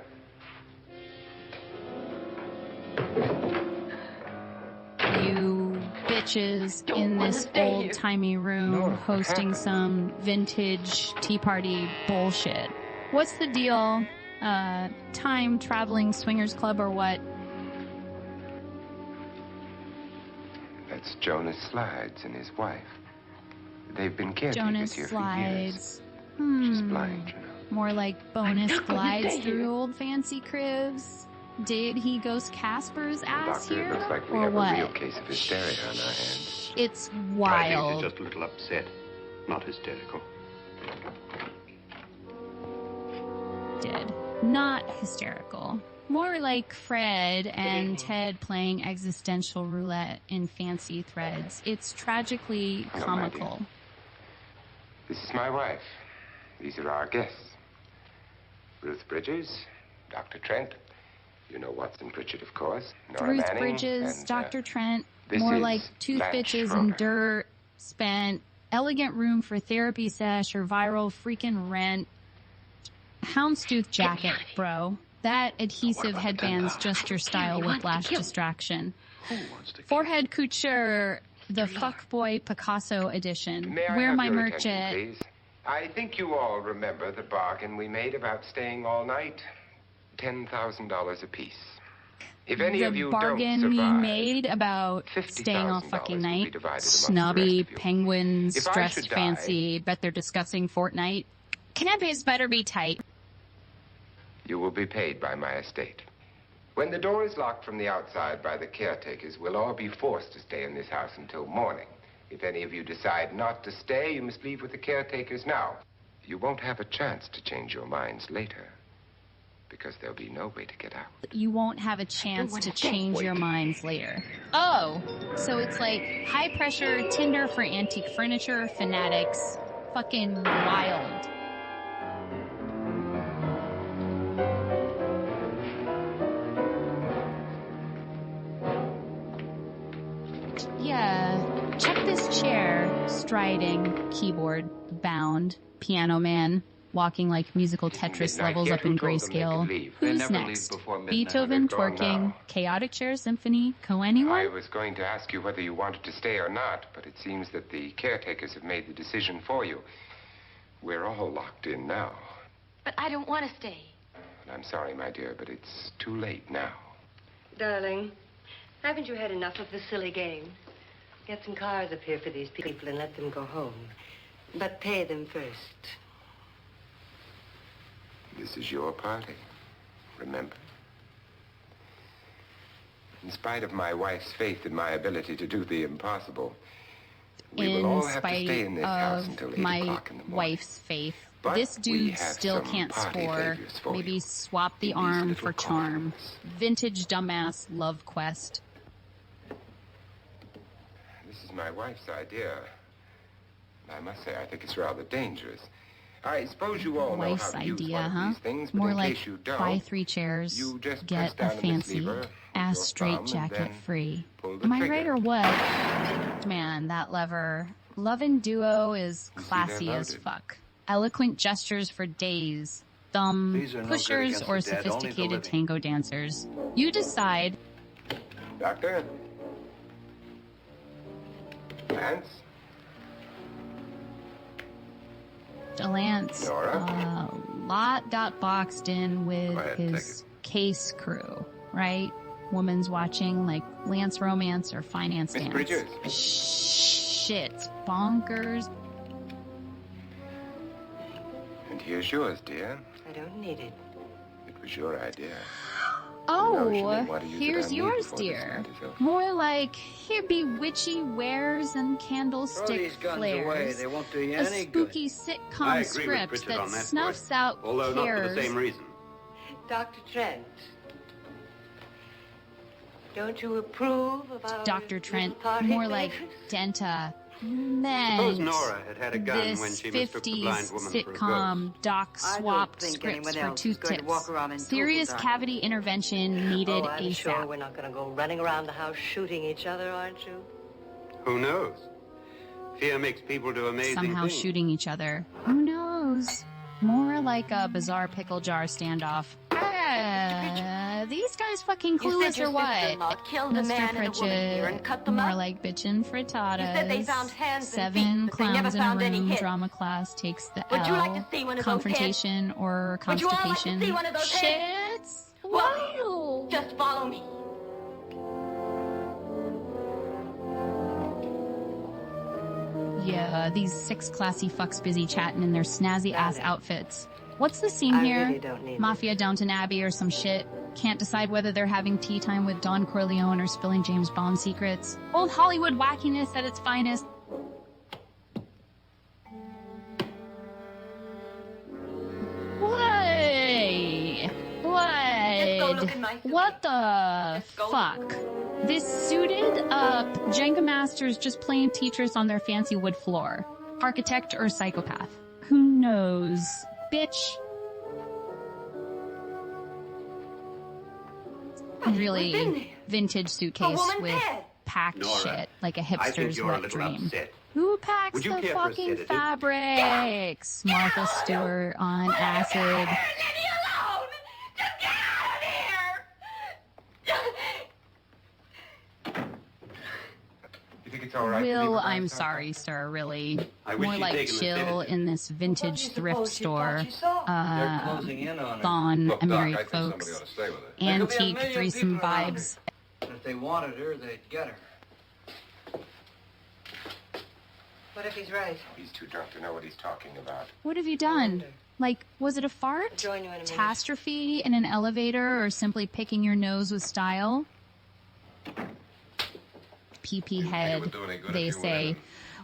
You bitches in this old-timey room hosting some vintage tea party bullshit. What's the deal? Time traveling swingers club or what? That's Jonas Slides and his wife. They've been caretakers Jonas here Slides. for years. She's blind, you know. More like bonus glides through old fancy cribs. Did he ghost Casper's ass Doctor, here? it looks like we or have what? a real case of hysteria on our hands. It's I think wild. she's just a little upset, not hysterical. Not hysterical. More like Fred and Ted playing existential roulette in fancy threads. It's tragically comical. This is my wife. These are our guests. Ruth Bridges, Dr. Trent. You know Watson Pritchard, of course. Nora Ruth Manning, Bridges, and, Dr. Trent. this More is like tooth Blanche bitches Schroeder. and dirt. Spent elegant room for therapy sesh or viral freaking rent. Houndstooth jacket, bro. That adhesive headband's just your style whiplash distraction. Forehead couture, the fuckboy Picasso edition. May I Wear have my your merch attention, at... please? I think you all remember the bargain we made about staying all night. $10,000 apiece. If any of you The bargain don't we survive, made about staying all fucking night. divided amongst the Snobby rest of you. penguins If I dressed should die- fancy, bet they're discussing Fortnite. Canapes better be tight. you will be paid by my estate. When the door is locked from the outside by the caretakers, we'll all be forced to stay in this house until morning. If any of you decide not to stay, you must leave with the caretakers now. You won't have a chance to change your minds later, because there'll be no way to get out. You won't have a chance to change your minds later. Oh, so it's like high pressure Tinder for antique furniture fanatics. Fucking wild. Yeah, check this chair. Striding, keyboard, bound, piano man, walking like musical Tetris levels up in grayscale. Who's next? Beethoven twerking, chaotic chair symphony, anyone? I was going to ask you whether you wanted to stay or not, but it seems that the caretakers have made the decision for you. We're all locked in now. But I don't want to stay. And I'm sorry, my dear, but it's too late now. Darling, haven't you had enough of the silly game? Get some cars up here for these people and let them go home. But pay them first. This is your party, remember? In spite of my wife's faith in my ability to do the impossible, we will all have to stay in this house until 8 my o'clock in the morning. wife's faith. But This we dude have still some can't party score. favors for Maybe you. swap the These arm little for charm. Vintage dumbass love quest. This is my wife's idea. I must say, I think it's rather dangerous. I suppose you all know Wife's how to use idea, one of huh? these things, but More in like case you don't, buy 3 chairs, you just get press a down on this fancy lever with ass your straight thumb and jacket then free. pull the Am I trigger. right or what? Man, that lever. Love and Duo is You see classy they're as loaded. fuck. Eloquent gestures for days. Thumb These are no good pushers against or the dead, only the sophisticated living. tango dancers. You decide. Doctor? Lance? Lance, Nora? lot got boxed in with Go ahead, his case crew, right? Woman's watching like Lance Romance or Finance Miss Dance. Bridges? Shit, bonkers. And here's yours, dear. I don't need it. It was your idea. Oh, she may want to use it here's on me yours, before this dear. night is over. More like, here be witchy wares and Throw candlestick these guns away. flares. They won't do you A any good. spooky I sitcom agree with script Pritchard that on that snuffs point, out although not for the cares. same reason. Dr. Trent, don't you approve of our Dr. Trent, little party more like favors? Denta. Suppose Nora had had a gun This when she mistook the 50s blind woman for a sitcom doc I don't swap think scripts anyone for else is tooth going to tips. walk around in Serious total cavity intervention needed Oh, I'm sure ASAP. we're not going to go running around the house shooting each other, aren't you? Who knows? Fear makes people do amazing Somehow things. shooting each other. Who knows? More like a bizarre pickle jar standoff. These guys fucking You said clueless your or what? sister-in-law killed a Mr. man and a woman here Pritchett, and cut them more up? like bitchin' frittatas. You said they found hands and 7 feet, but they never clowns in a found any room. heads. Drama class takes the Would L. you like to see one of those Confrontation or Would you all like to constipation. see one of those Shits. Well, Whoa. just follow me. Yeah, these 6 classy fucks busy chatting in their snazzy ass outfits. What's the scene I here? really don't need Mafia Downton Abbey or some shit. Can't decide whether they're having tea time with Don Corleone or spilling James Bond secrets. Old Hollywood wackiness at its finest. What? head. What the fuck? This suited up Jenga masters just playing Tetris on their fancy wood floor. Architect or psychopath? Who knows? Bitch. Really vintage suitcase with packed shit, like a hipster's wet dream. Upset. Who packs Would you the care for a fucking sedative? fabrics? Martha Stewart on acid. You think it's all right? Will, I'm sorry, sir, really. More like chill in this vintage thrift store. They're closing in on her. Gone, Look, a Doc, married I think somebody folks. ought to stay with her. Antique threesome vibes. If they wanted her, they'd get her. What if he's right? He's too drunk to know what he's talking about. What have you done? Like, was it a fart? I'll join you in a minute. Catastrophe in an elevator, or simply picking your nose with style? PP head, they say.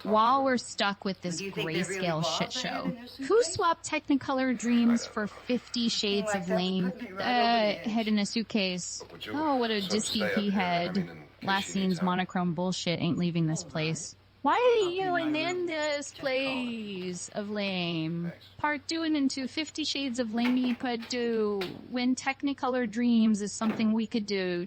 While we're stuck with this grayscale shit show, who swapped Technicolor dreams for 50 Shades of Lame? Head in a suitcase. Oh, what a disky pea head. Last scene's monochrome bullshit ain't leaving this place. Why are you in this place of lame? Part 2 and into 50 Shades of Lame could do when Technicolor dreams is something we could do.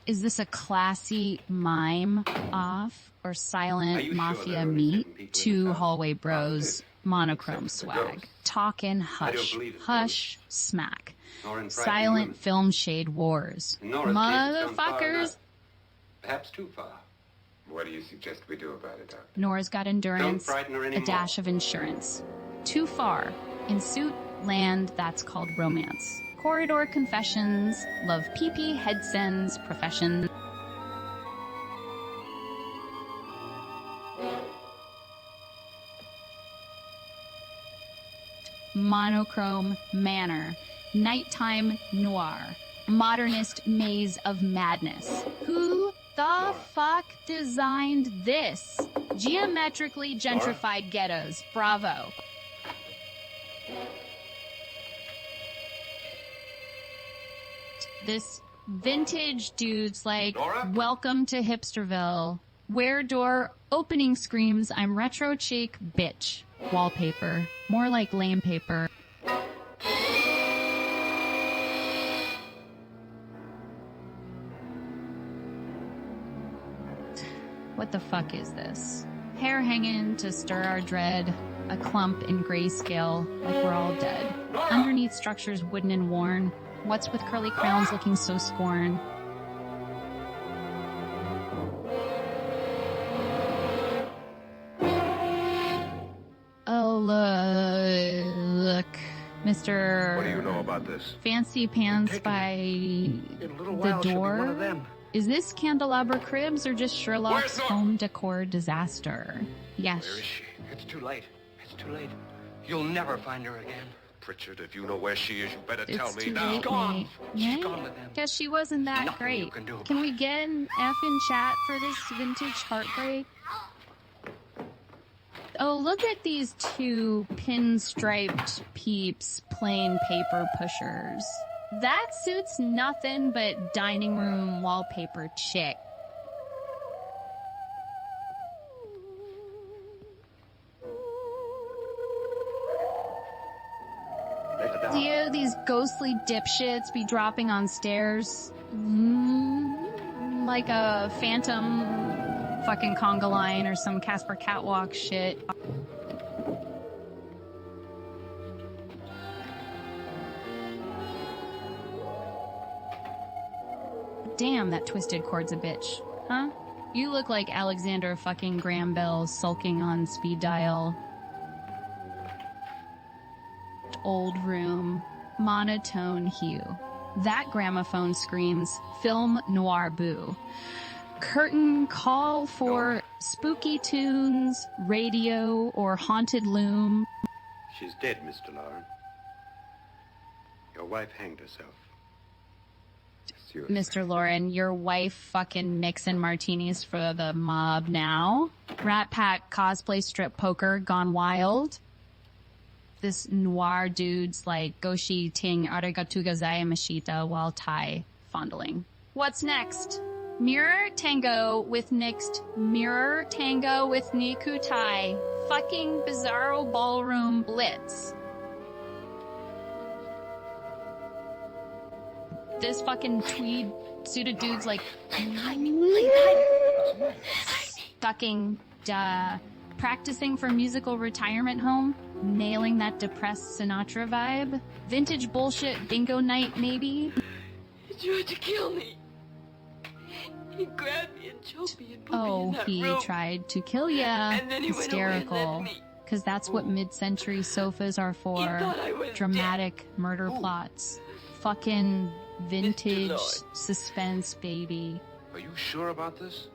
Is this a classy mime off or silent mafia meet? Two hallway bros, monochrome swag. Talkin' hush, hush, smack. Silent film shade wars. Motherfuckers. Perhaps too far. What do you suggest we do about it, Doc? Nora's got endurance, Don't frighten her a anymore. dash of insurance. Too far. In suit land, that's called romance. Corridor confessions, love pee-pee, head sends, profession. Monochrome manor, nighttime noir, modernist maze of madness. Who the fuck designed this? Geometrically gentrified ghettos. Bravo. This vintage dude's like, welcome to Hipsterville. Where door opening screams, I'm retro chic bitch. Wallpaper. More like lame paper. What the fuck is this? Hair hanging to stir our dread. A clump in grayscale, like we're all dead. Underneath structures wooden and worn. What's with curly crowns looking so scorn? Oh, look. Mr. What do you know about this? Fancy Pants by the door? Is this Candelabra Cribs or just Sherlock's home decor disaster? Yes. Where is she? It's too late. It's too late. You'll never find her again. Pritchard, if you know where she is, you better tell It's me too now. late, Gone. mate. She's Yeah? gone with them. Guess she wasn't that Nothing great. you can do Can about we it. get an effing chat for this vintage heartbreak? Oh, look at these two pinstriped peeps plain paper pushers. That suits nothing but dining room wallpaper chick. Do these ghostly dipshits be dropping on stairs? Like a phantom fucking conga line or some Casper Catwalk shit. Damn, that twisted cord's a bitch. Huh? You look like Alexander fucking Graham Bell sulking on speed dial. Old room, monotone hue. That gramophone screams, film noir boo. Curtain call for spooky tunes, radio, or haunted loom. She's dead, Mr. Lauren. Your wife hanged herself. Mr. Lauren, your wife fucking mixing martinis for the mob now? Rat Pack cosplay strip poker gone wild? this noir dude's like Goshi ting arigatou gozaimashita while Tai fondling. What's next? Mirror tango with next mirror tango with Niku Tai. Fucking bizarro ballroom blitz. This fucking tweed suited dude's like fucking practicing for musical retirement home, nailing that depressed Sinatra vibe. Vintage bullshit bingo night maybe. He tried to kill me. He grabbed me and choked me and put me in that he room. Tried to kill ya. And then he Hysterical. went away and left me. Because that's what mid-century sofas are for. thought I was Dramatic murder plots. Fucking vintage suspense, baby. Are you sure about this?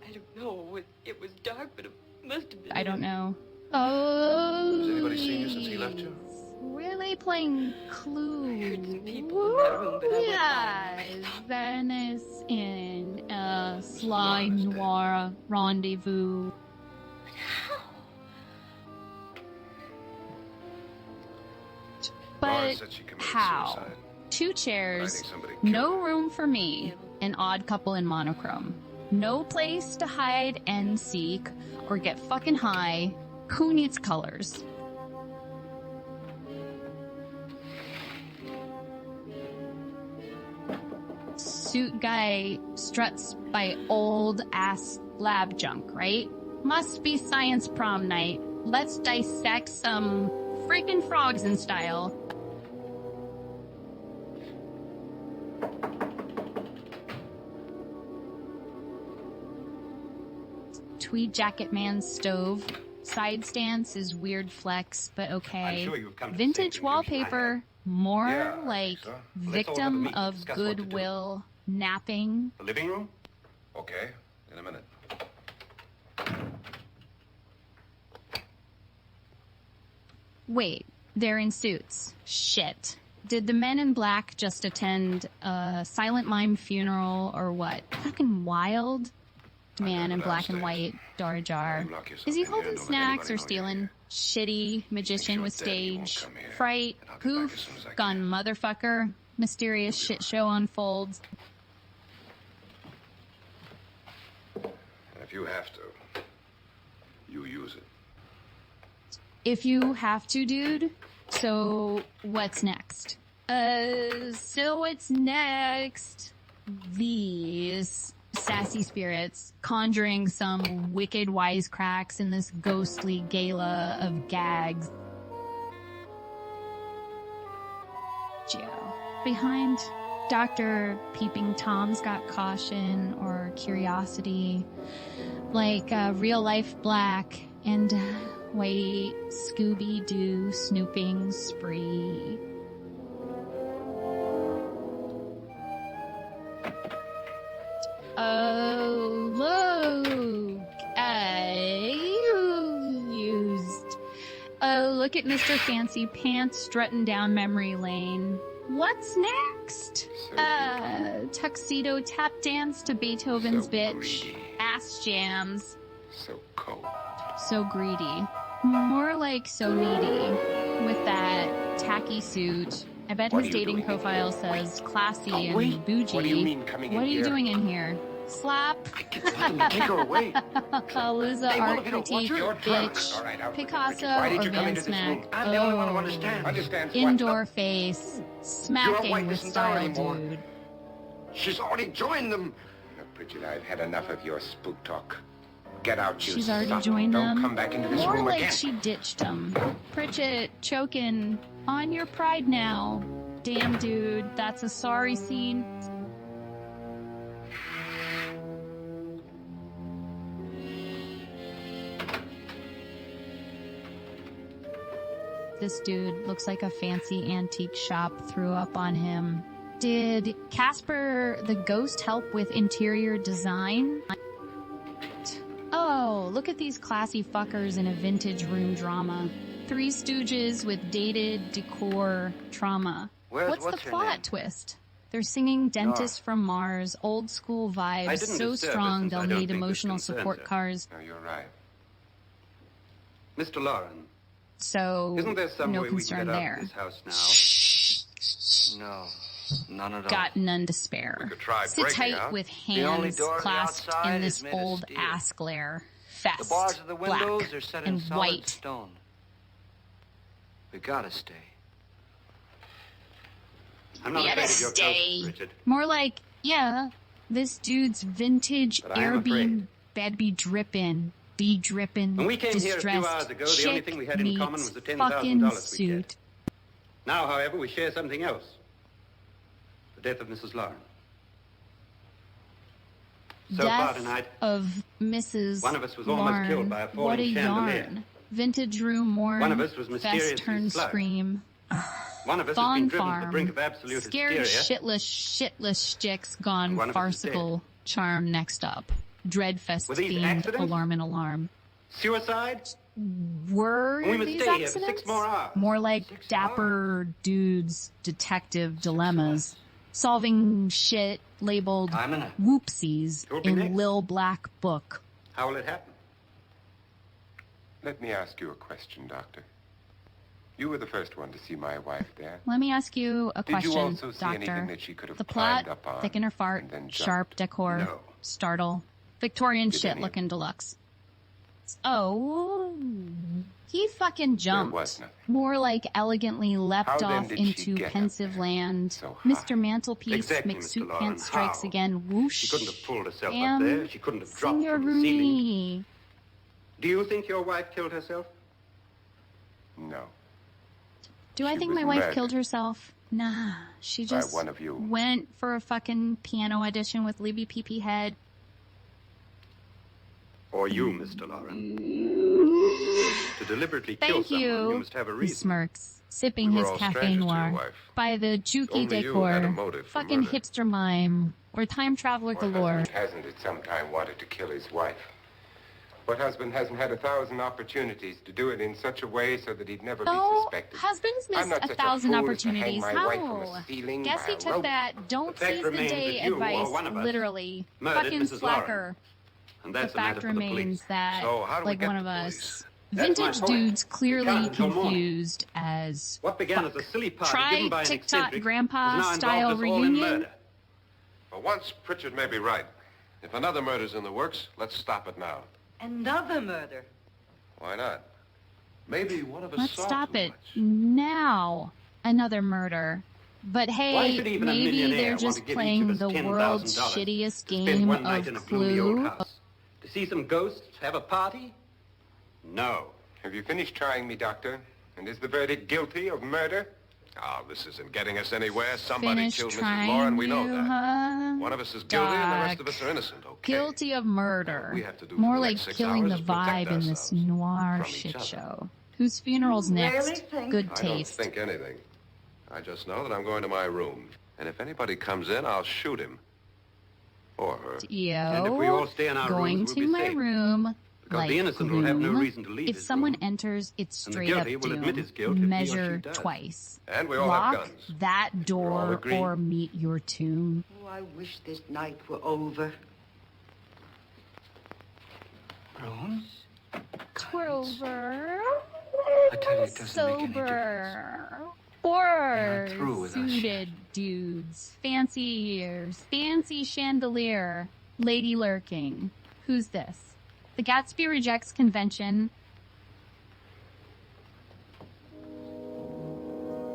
I don't know. It was dark, but it must have been. I don't know. Oh. Has anybody seen you since he left you? Really playing Clue. I heard some people in that room, but I went by. Venice in a sly noir rendezvous. But how? Suicide. 2 chairs, no room for me, an odd couple in monochrome. No place to hide and seek or get fucking high. Who needs colors? Suit guy struts by old ass lab junk, right? Must be science prom night. Let's dissect some freaking frogs in style. Tweed jacket man's stove. Side stance is weird flex, but okay. Vintage wallpaper, more like victim of goodwill napping. The living room? Okay, in a minute. Wait, they're in suits. Shit. Did the men in black just attend a silent mime funeral or what? Fucking wild. Man in black and white, door ajar. Is he holding snacks or stealing? Shitty magician with stage. Fright. Poof. Gun motherfucker. Mysterious shit show unfolds. And if you have to, you use it. If you have to, dude. So, what's next? What's next? These sassy spirits conjuring some wicked wisecracks in this ghostly gala of gags. Geo. Behind Dr. Peeping Tom's got caution or curiosity, like real life black and white Scooby-Doo snooping spree. Oh, look, used. Oh, look at Mr. Fancy Pants strutting down memory lane. What's next? Tuxedo tap dance to Beethoven's bitch. Ass jams. So cold. So greedy. More like so needy. With that tacky suit. I bet his dating profile says classy and bougie. What do you mean coming in What are you here? doing in here? Slap. Take her away. Kaluza art critique, bitch. Right, Picasso Why did or you come Van into this room? Smack. I'm the only one who understands. Understands what? Indoor face. Smacking wife with isn't there style, anymore. dude. She's already joined them. Look, Bridget, I've had enough of your spook talk. Get out, you She's already son. joined Don't them. come back into this More room like again. she ditched him. Pritchett choking on your pride now. Damn, dude, that's a sorry scene. This dude looks like a fancy antique shop threw up on him. Did Casper the ghost help with interior design? Oh, look at these classy fuckers in a vintage room drama. Three Stooges with dated decor trauma. What's the plot twist? They're singing Dentist from Mars, old school vibes, so strong they'll need emotional support cars. No, you're right. Mr. Lauren, So Isn't there some no way we concern can get there. out of this house now? No, none at all. Got none to spare. We could try Sit breaking tight out. with The only hands door on the clasped outside in is this made of old steel. ass glare. Fest, The bars of the windows black, are set in and solid white. stone. We gotta stay. I'm not Gotta afraid of your stay. ghosts, Richard. More like, yeah, this dude's vintage But I am Airbnb afraid. bed be dripping, When we came here a few hours ago, the only thing we had in common was the $10,000 we get. Now, however, we share something else. The death of Mrs. Lauren. So far Death tonight, of Mrs. one of us was almost Lauren. killed by a falling What a chandelier. yarn. Vintage room mourn. One of us was fest mysteriously turn slugged. scream. one of us has Fawn been driven to Farm. the brink of absolute Scared hysteria. shitless chicks gone One of us is farcical. Charm next up. Dreadfest Were these themed accidents? alarm and alarm. Suicide? Were We must these stay here for accidents? 6 more hours. More like dapper dudes detective dilemmas. Solving shit labeled I'm in it. whoopsies Who'll be in next? Lil Black Book. How will it happen? Let me ask you a question, Doctor. You were the first one to see my wife there. Let me ask you a Did you question, also see anything Doctor. that she could have The plot, climbed up on thick in her fart, and then jumped? sharp decor, No. startle, Victorian Did shit any of looking deluxe. Oh, he fucking jumped. was nothing. More like elegantly leapt How then off did she into get up pensive there land. so high? Mr. Mantelpiece, Exactly, McSuit Mr. Lauren. Pants strikes How? again. Whoosh. She couldn't have pulled herself Bam. up there. She couldn't have dropped from the ceiling. Signorini. Do you think your wife killed herself? No. Do I She think was my wife murdered. killed herself? Nah, she By just one of you. went for a fucking piano audition with Libby Pee Head. Or you, Mr. Lauren? To deliberately kill Thank someone, you. you must have a He reason. smirks, sipping We were his all cafe strangers to your noir. wife. By the jukey Only you decor, had a motive for fucking murder. hipster mime, or time traveler What galore. husband hasn't at some time wanted to kill his wife? What husband hasn't had 1,000 opportunities to do it in such a way so that he'd never be No, suspected? husbands I'm miss not 1,000 such a fool as to hang opportunities. my wife from How? a ceiling Guess by he a took rope. that don't The fact seize the remains day that you or advice one of us literally. murdered Fucking Mrs. slacker. Lauren. And The that's a matter fact for the police. remains that, So how do we like get one the of police? us, That's my vintage point. dudes We clearly can't until morning. confused as What began fuck. as a silly party Try given by an TikTok eccentric grandpa has now style involved us all in reunion? murder. For once, Pritchard may be right. If another murder's in the works, let's stop it now. Another murder. Why not? Maybe one of us Let's saw stop too it much. now. Another murder. But Why hey, should even a maybe millionaire they're want just to give each playing of us the $10,000 world's to shittiest spend game one night of in a gloomy old Clue. house? To see some ghosts, have a party? No. Have you finished trying me, Doctor? And is the verdict guilty of murder? Oh, this isn't getting us anywhere. Somebody Finish killed Mrs. trying Lauren. We know you, that. huh? One of us is guilty and the rest Doc. of us are innocent, okay? Guilty of murder. we have to do More for the like next 6 killing hours the is protect vibe in this ourselves noir from each shit other. show. Whose funeral's next? Really think- Good I don't taste. think anything. I just know that I'm going to my room. And if anybody comes in, I'll shoot him. Or her. And if we all stay in our going rooms, to we'll be my safe. room. Because like the innocent will have no gloom. reason to leave If his someone room. enters, it's And the straight up guilty will doom. admit his guilt if he or she Measure does. twice. And we all Lock have guns. that all door agree? or meet your tomb. Oh, I wish this night were over. Rose? Over. I tell you, it doesn't make any difference. Sober. Four through with us suited dudes. Fancy ears. Fancy chandelier. Lady lurking. Who's this? The Gatsby Rejects Convention.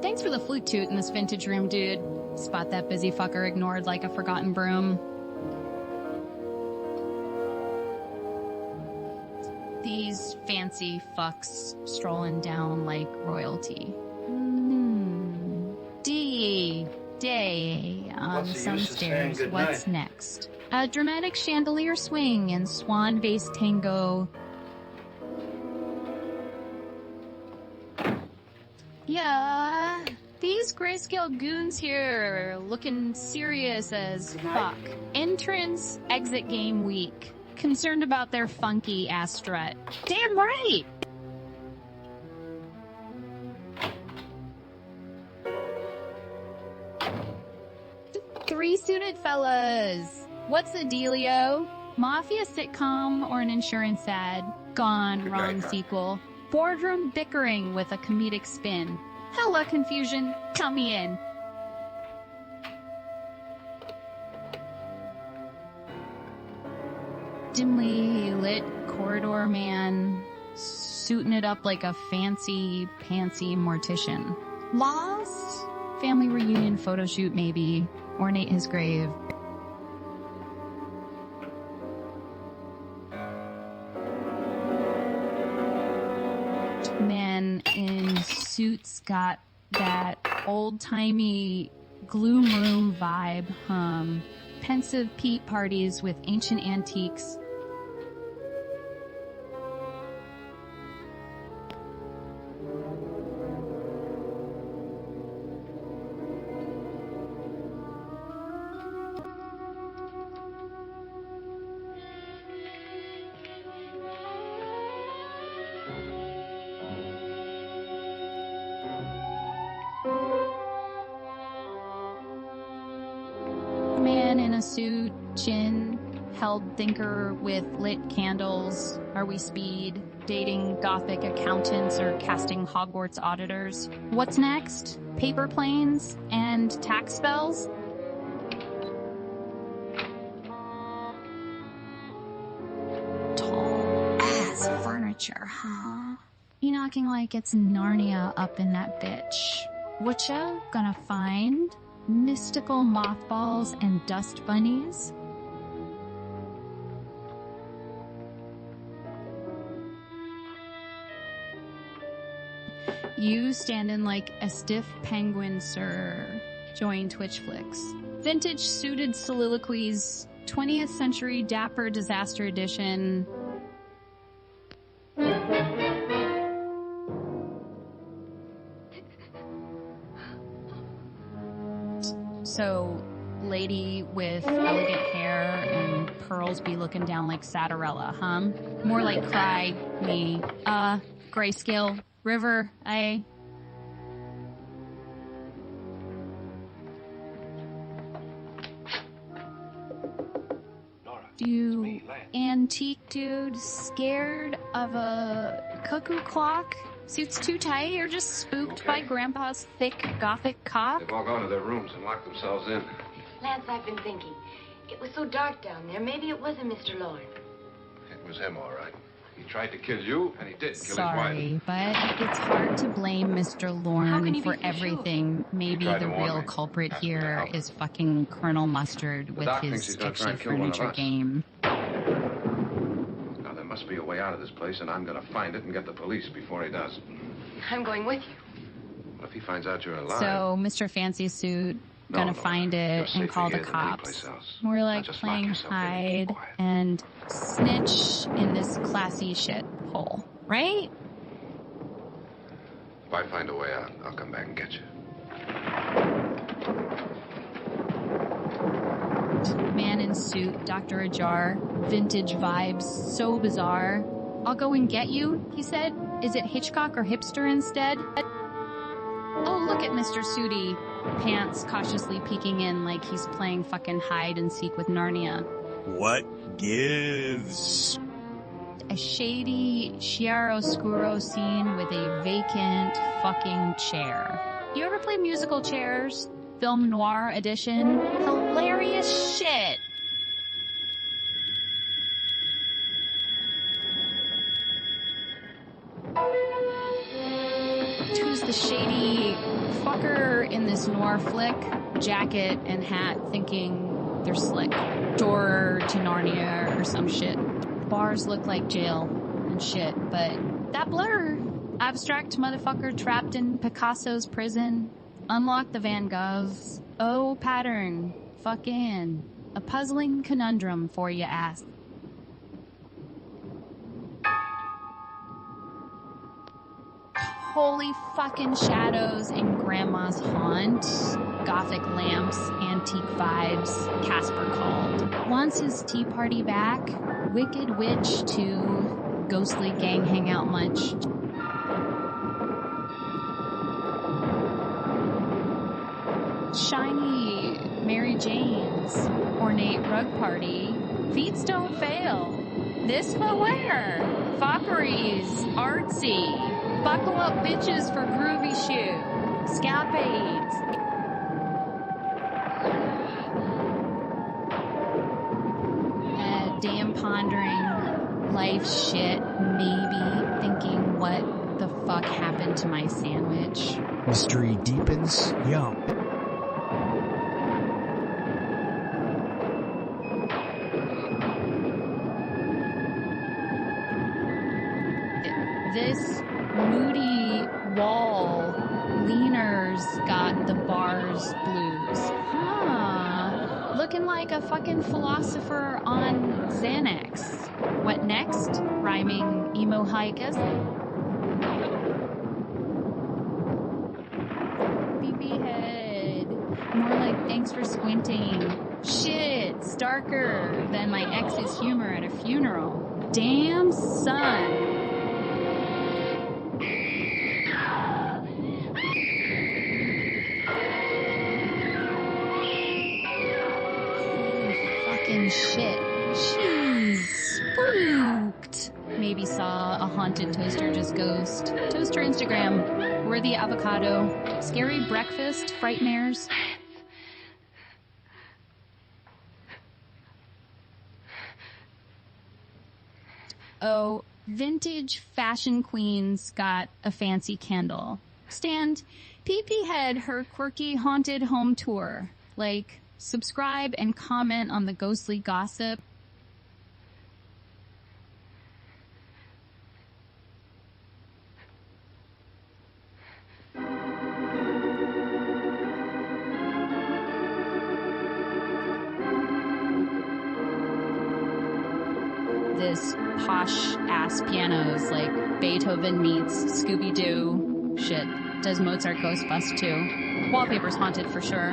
Thanks for the flute toot in this vintage room, dude. Spot that busy fucker ignored like a forgotten broom. These fancy fucks strolling down like royalty. Day on What's the some use of saying stairs. goodnight? What's next? A dramatic chandelier swing and swan bass tango. Yeah, these grayscale goons here looking serious as fuck. Entrance, exit game week. Concerned about their funky ass strut. Damn right! Three suited fellas. What's the dealio? Mafia sitcom or an insurance ad? Gone, Good wrong night, Doc. sequel. Boardroom bickering with a comedic spin. Hella confusion. Count me in. Dimly lit corridor man, suiting it up like a fancy pantsy mortician. Laws? Family reunion photo shoot maybe. Ornate his grave. Man in suits got that old-timey gloom room vibe, pensive peat parties with ancient antiques. Man in a suit, chin, held thinker with lit candles. Are we speed? Dating Gothic accountants or casting Hogwarts auditors? What's next? Paper planes and tax spells? Tall ass furniture, huh? Enoching like it's Narnia up in that bitch. Whatcha gonna find? Mystical mothballs and dust bunnies? You standing like a stiff penguin, sir. Join Twitch Flicks. Vintage suited soliloquies, 20th century dapper disaster edition. So, lady with elegant hair and pearls be looking down like Satarella, huh? More like cry, me. Grayscale, river, You antique dude scared of a cuckoo clock? Suits too tight or just spooked by Grandpa's thick Gothic cock? They've all gone to their rooms and locked themselves in. Lance, I've been thinking. It was so dark down there. Maybe it wasn't Mr. Lorne. It was him, all right. He tried to kill you, and he did kill his wife. Sorry, but it's hard to blame Mr. Lorne for everything. Sure? Maybe the real culprit here is fucking Colonel Mustard with his sketchy furniture game. Now, there must be a way out of this place, and I'm gonna find it and get the police before he does. I'm going with you. What if he finds out you're alive? So, Mr. Fancy Suit, gonna find it and call the cops. We're like playing hide and snitch in this classy shit hole, right? If I find a way out, I'll come back and get you. Man in suit, Dr. Ajar, vintage vibes, so bizarre. I'll go and get you, he said. Is it Hitchcock or hipster instead? Oh, look at Mr. Sooty. Pants cautiously peeking in like he's playing fucking hide and seek with Narnia. What gives? A shady chiaroscuro scene with a vacant fucking chair. You ever play musical chairs? Film noir edition? Hilarious shit! Who's the shady fucker in this noir flick? Jacket and hat thinking they're slick. Door to Narnia or some shit. Bars look like jail and shit, but that blur. Abstract motherfucker trapped in Picasso's prison. Unlock the Van Goghs. Oh, pattern. Fuck in. A puzzling conundrum for you ass. Holy fucking shadows in Grandma's haunt. Gothic lamps, antique vibes, Casper called. Wants his tea party back. Wicked witch to ghostly gang hangout much. Shiny Mary Jane's ornate rug party. Feats don't fail. This but where? Fopperies, artsy. Buckle up bitches for groovy shoe. Scalpades. Damn pondering life shit, maybe thinking what the fuck happened to my sandwich. Mystery deepens. Yum. This moody wall leaner's got the bars blues. Huh. Looking like a fucking philosopher on Xanax. What next? Rhyming emo haikus. BB head. More like thanks for squinting. Shit, it's darker than my ex's humor at a funeral. Damn son. Shit. She's spooked. Maybe saw a haunted toaster just ghost. Toaster Instagram. Worthy avocado. Scary breakfast. Frightmares. Oh, vintage fashion queens got a fancy candle stand. PP had her quirky haunted home tour. Like, subscribe and comment on the ghostly gossip. This posh-ass piano is like Beethoven meets Scooby-Doo. Shit. Does Mozart Ghost Bus too? Wallpaper's haunted for sure.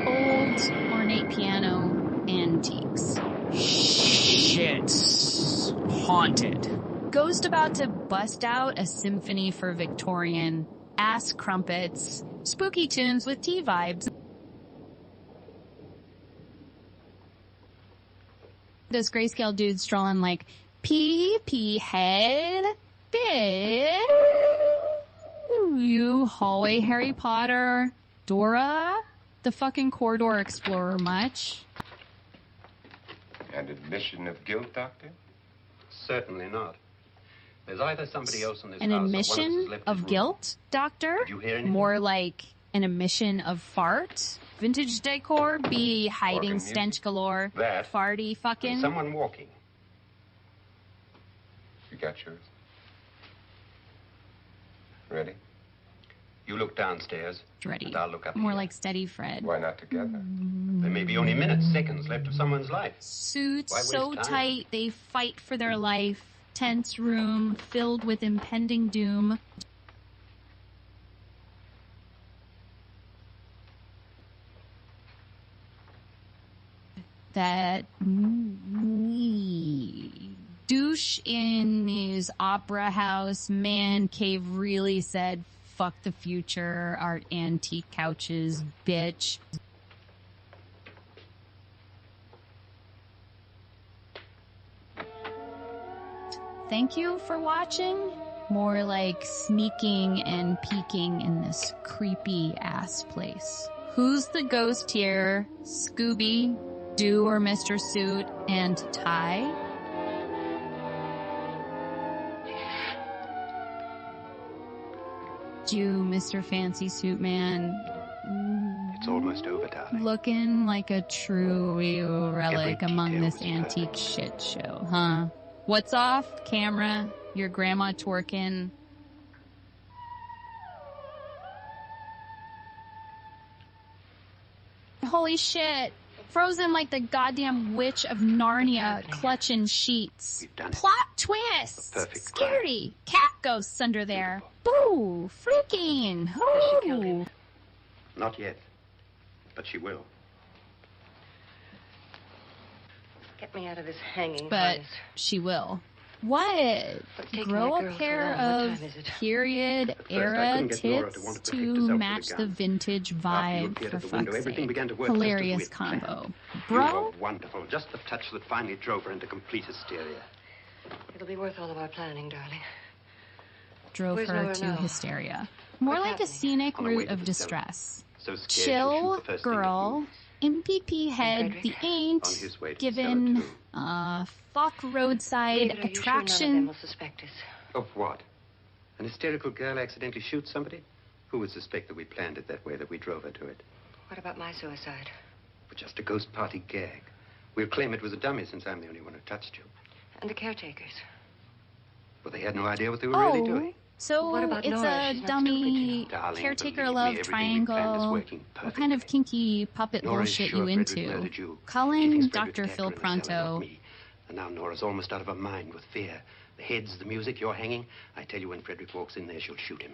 Old, ornate piano, antiques. Shit. Haunted. Ghost about to bust out a symphony for Victorian. Ass crumpets. Spooky tunes with tea vibes. This grayscale dude strolling like, PP head, bitch. You hallway Harry Potter, Dora, the fucking corridor explorer much. And admission of guilt, Doctor? Certainly not. There's either somebody else in this An house admission of guilt, Doctor? Did you hear anything? More like an admission of fart? Vintage decor, be hiding stench galore. That. Farty fucking. And someone walking. You got yours? Ready? You look downstairs. Ready. And I'll look up More here. like steady Fred. Why not together? There may be only minutes, seconds left of someone's life. Suits Why waste so time? tight they fight for their life. Tense room filled with impending doom. That douche in his opera house man cave really said, fuck the future, art antique couches, bitch. Thank you for watching. More like sneaking and peeking in this creepy ass place. Who's the ghost here? Scooby, Doo or Mr. Suit, and Ty? You, Mr. Fancy Suit Man. It's almost over, darling. Looking like a true relic among this antique shit show, huh? What's off, camera? Your grandma twerking. Holy shit. Frozen like the goddamn witch of Narnia, clutching sheets. Plot twist! Scary! Cat ghosts under there. Boo! Freaking! Ooh! Not yet. But she will. Get me out of this hanging But harness. she will. What? Grow a pair of period era tits to match the vintage vibe, for fuck's sake. Hilarious combo. Bro? You were wonderful. Just the touch that finally drove her into complete hysteria. It'll be worth all of our planning, darling. Drove her to hysteria. More like a scenic route of distress. Chill, girl. MPP head, the ain't given fuck roadside attraction. None of them will suspect us. Of what? An hysterical girl accidentally shoots somebody? Who would suspect that we planned it that way, that we drove her to it? What about my suicide? But just a ghost party gag. We'll claim it was a dummy since I'm the only one who touched you. And the caretakers? Well, they had no idea what they were really doing. So it's Nora? a dummy caretaker love triangle. What kind of kinky puppet bullshit you into? Call in Dr. Phil Pronto. And now Nora's almost out of her mind with fear. The heads, the music, you're hanging. I tell you, when Frederick walks in there, she'll shoot him.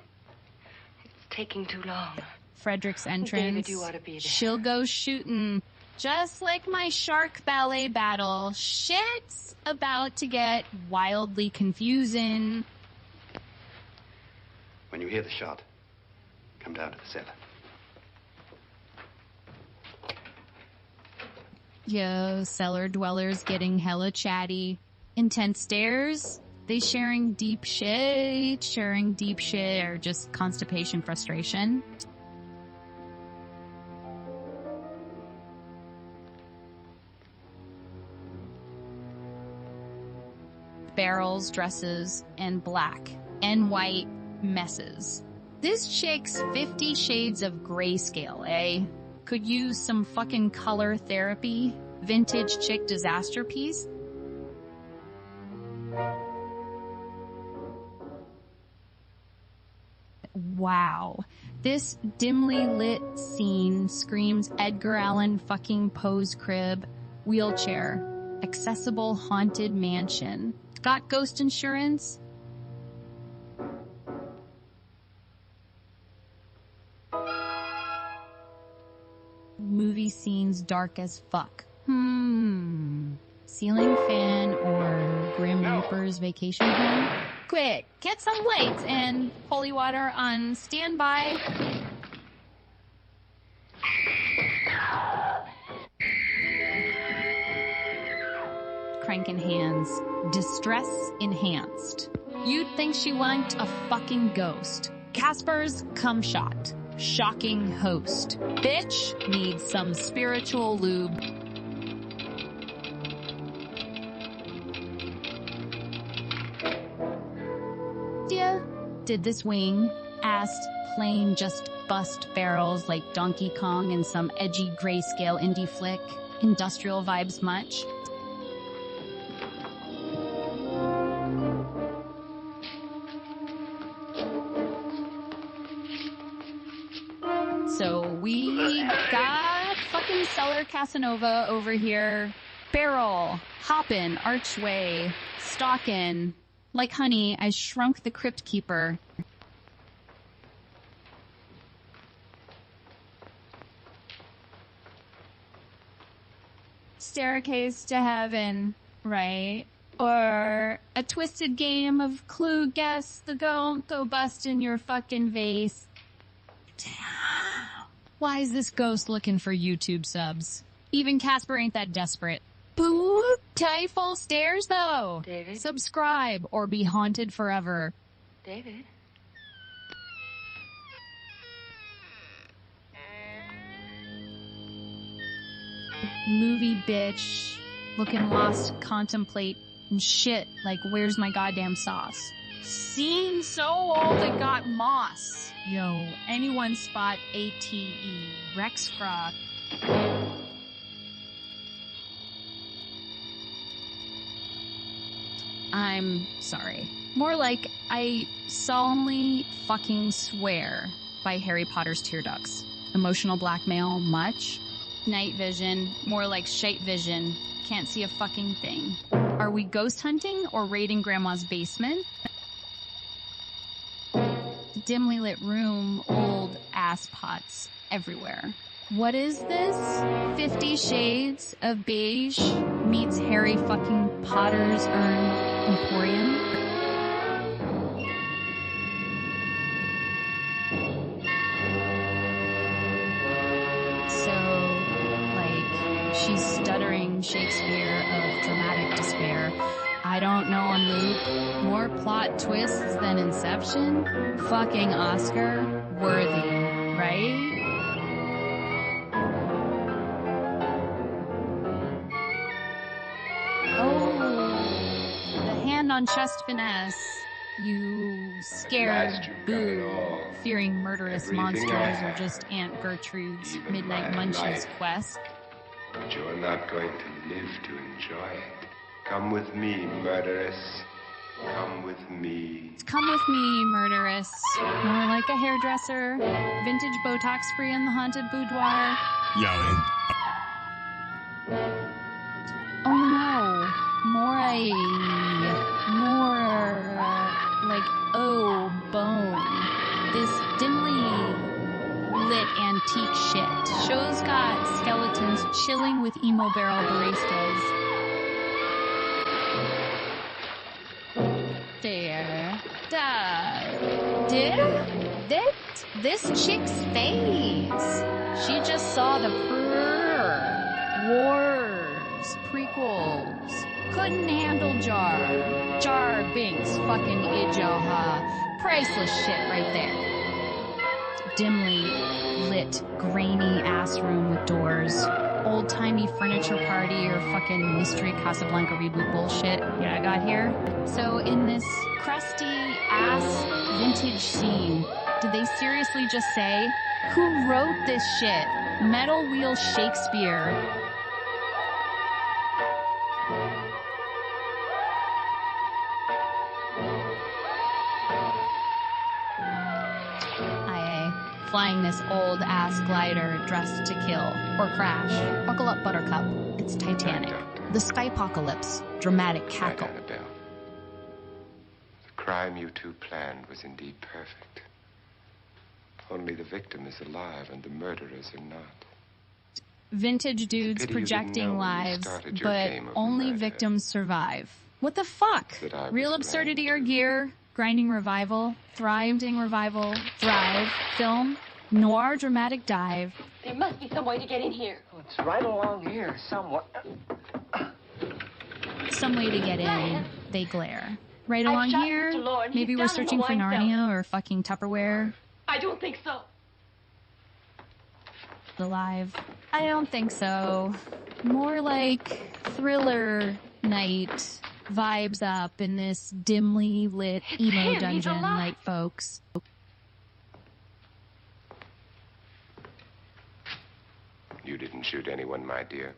It's taking too long. Frederick's entrance. David, you ought to be there. She'll go shooting. Just like my shark ballet battle, shit's about to get wildly confusing. When you hear the shot, come down to the cellar. Yo, cellar dwellers getting hella chatty. Intense stares. They sharing deep shit, or just constipation frustration. Barrels, dresses, and black and white messes. This chick's 50 shades of grayscale, eh? Could use some fucking color therapy. Vintage chick disaster piece. Wow. This dimly lit scene screams Edgar Allan fucking Poe's crib, wheelchair, accessible haunted mansion. Got ghost insurance? Movie scenes dark as fuck. Ceiling fan or Grim Reaper's vacation home? Quick, get some lights and holy water on standby. Cranking hands. Distress enhanced. You'd think she liked a fucking ghost. Casper's cum shot. Shocking host. Bitch needs some spiritual lube. Did this wing? Asked plain just bust barrels like Donkey Kong in some edgy grayscale indie flick. Industrial vibes much? So we got fucking Cellar Casanova over here. Barrel, hoppin', archway, stalkin'. Like honey, I shrunk the crypt keeper. Staircase to heaven, right? Or a twisted game of clue guess the go bust in your fucking vase. Why is this ghost looking for YouTube subs? Even Casper ain't that desperate. Boo! Full stairs, though. David? Subscribe or be haunted forever. David? Movie bitch. Looking lost, contemplate, and shit like where's my goddamn sauce? Scene so old it got moss. Yo, anyone spot ATE? Rex Frog. I'm sorry. More like I solemnly fucking swear by Harry Potter's tear ducts. Emotional blackmail, much? Night vision, more like shite vision. Can't see a fucking thing. Are we ghost hunting or raiding Grandma's basement? Dimly lit room, old ass pots everywhere. What is this? 50 Shades of Beige meets Harry fucking Potter's urn. emporium. So, like, she's stuttering Shakespeare of dramatic despair. I don't know on loop. More plot twists than Inception? Fucking Oscar worthy, right? Oh, the hand on chest finesse. You scared boo, fearing murderous monsters or just Aunt Gertrude's Midnight Munchies quest. But you're not going to live to enjoy it. Come with me, murderess. Come with me. Come with me, murderess. More like a hairdresser. Vintage Botox free in the haunted boudoir. Yelling. Oh no. More like, oh, bone. This dimly lit antique shit. Show's got skeletons chilling with emo barrel baristas. There. This chick's face. She just saw the Wars, prequels. Couldn't handle Jar Binks, fucking Ijoha. Priceless shit right there. Dimly lit, grainy ass room with doors. Old-timey furniture party or fucking Mystery Casablanca reboot bullshit. Yeah, I got here. So in this crusty ass vintage scene, did they seriously just say, who wrote this shit? Metal Wheel Shakespeare. Flying this old-ass glider dressed to kill or crash. Buckle up, Buttercup. It's Titanic. The Skypocalypse. Dramatic cackle. Annabelle. The crime you two planned was indeed perfect. Only the victim is alive and the murderers are not. Vintage dudes projecting lives, but only victims survive. What the fuck? Real absurdity or gear? Grinding revival, thriving revival, thrive, film, noir dramatic dive. There must be some way to get in here. Oh, it's right along here, somewhat. Some way to get in, they glare. Right along here, maybe we're searching for Narnia or fucking Tupperware. I don't think so. Alive. I don't think so. More like thriller night. Vibes up in this dimly lit emo dungeon, like folks. You didn't shoot anyone, my dear.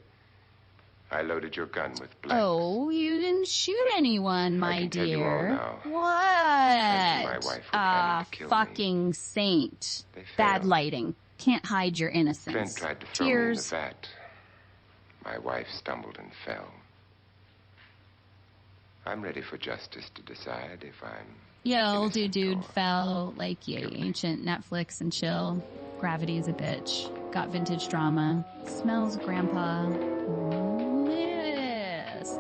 I loaded your gun with blanks. Oh, you didn't shoot anyone, my dear. What? My wife fucking saint. Bad lighting. Can't hide your innocence. Ben tried to throw me in the vat. My wife stumbled and fell. I'm ready for justice to decide if I'm... Yo, old dude fell like ancient Netflix and chill. Gravity is a bitch. Got vintage drama. Smells grandpa. Yes.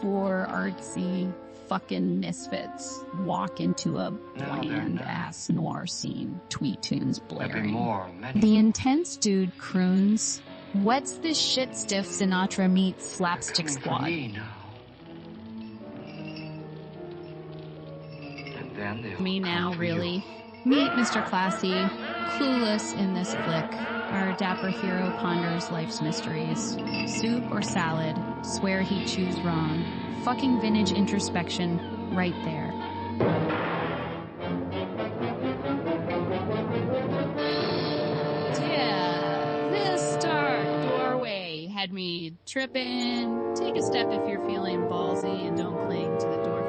Four artsy fucking misfits walk into a bland-ass noir scene. Tweet tunes blaring. The intense dude croons, "What's this shit stiff Sinatra meets slapstick squad?" Me now, really. Meet Mr. Classy, clueless in this flick. Our dapper hero ponders life's mysteries. Soup or salad, swear he'd choose wrong. Fucking vintage introspection right there. Yeah, this dark doorway had me tripping. Take a step if you're feeling ballsy and don't cling to the door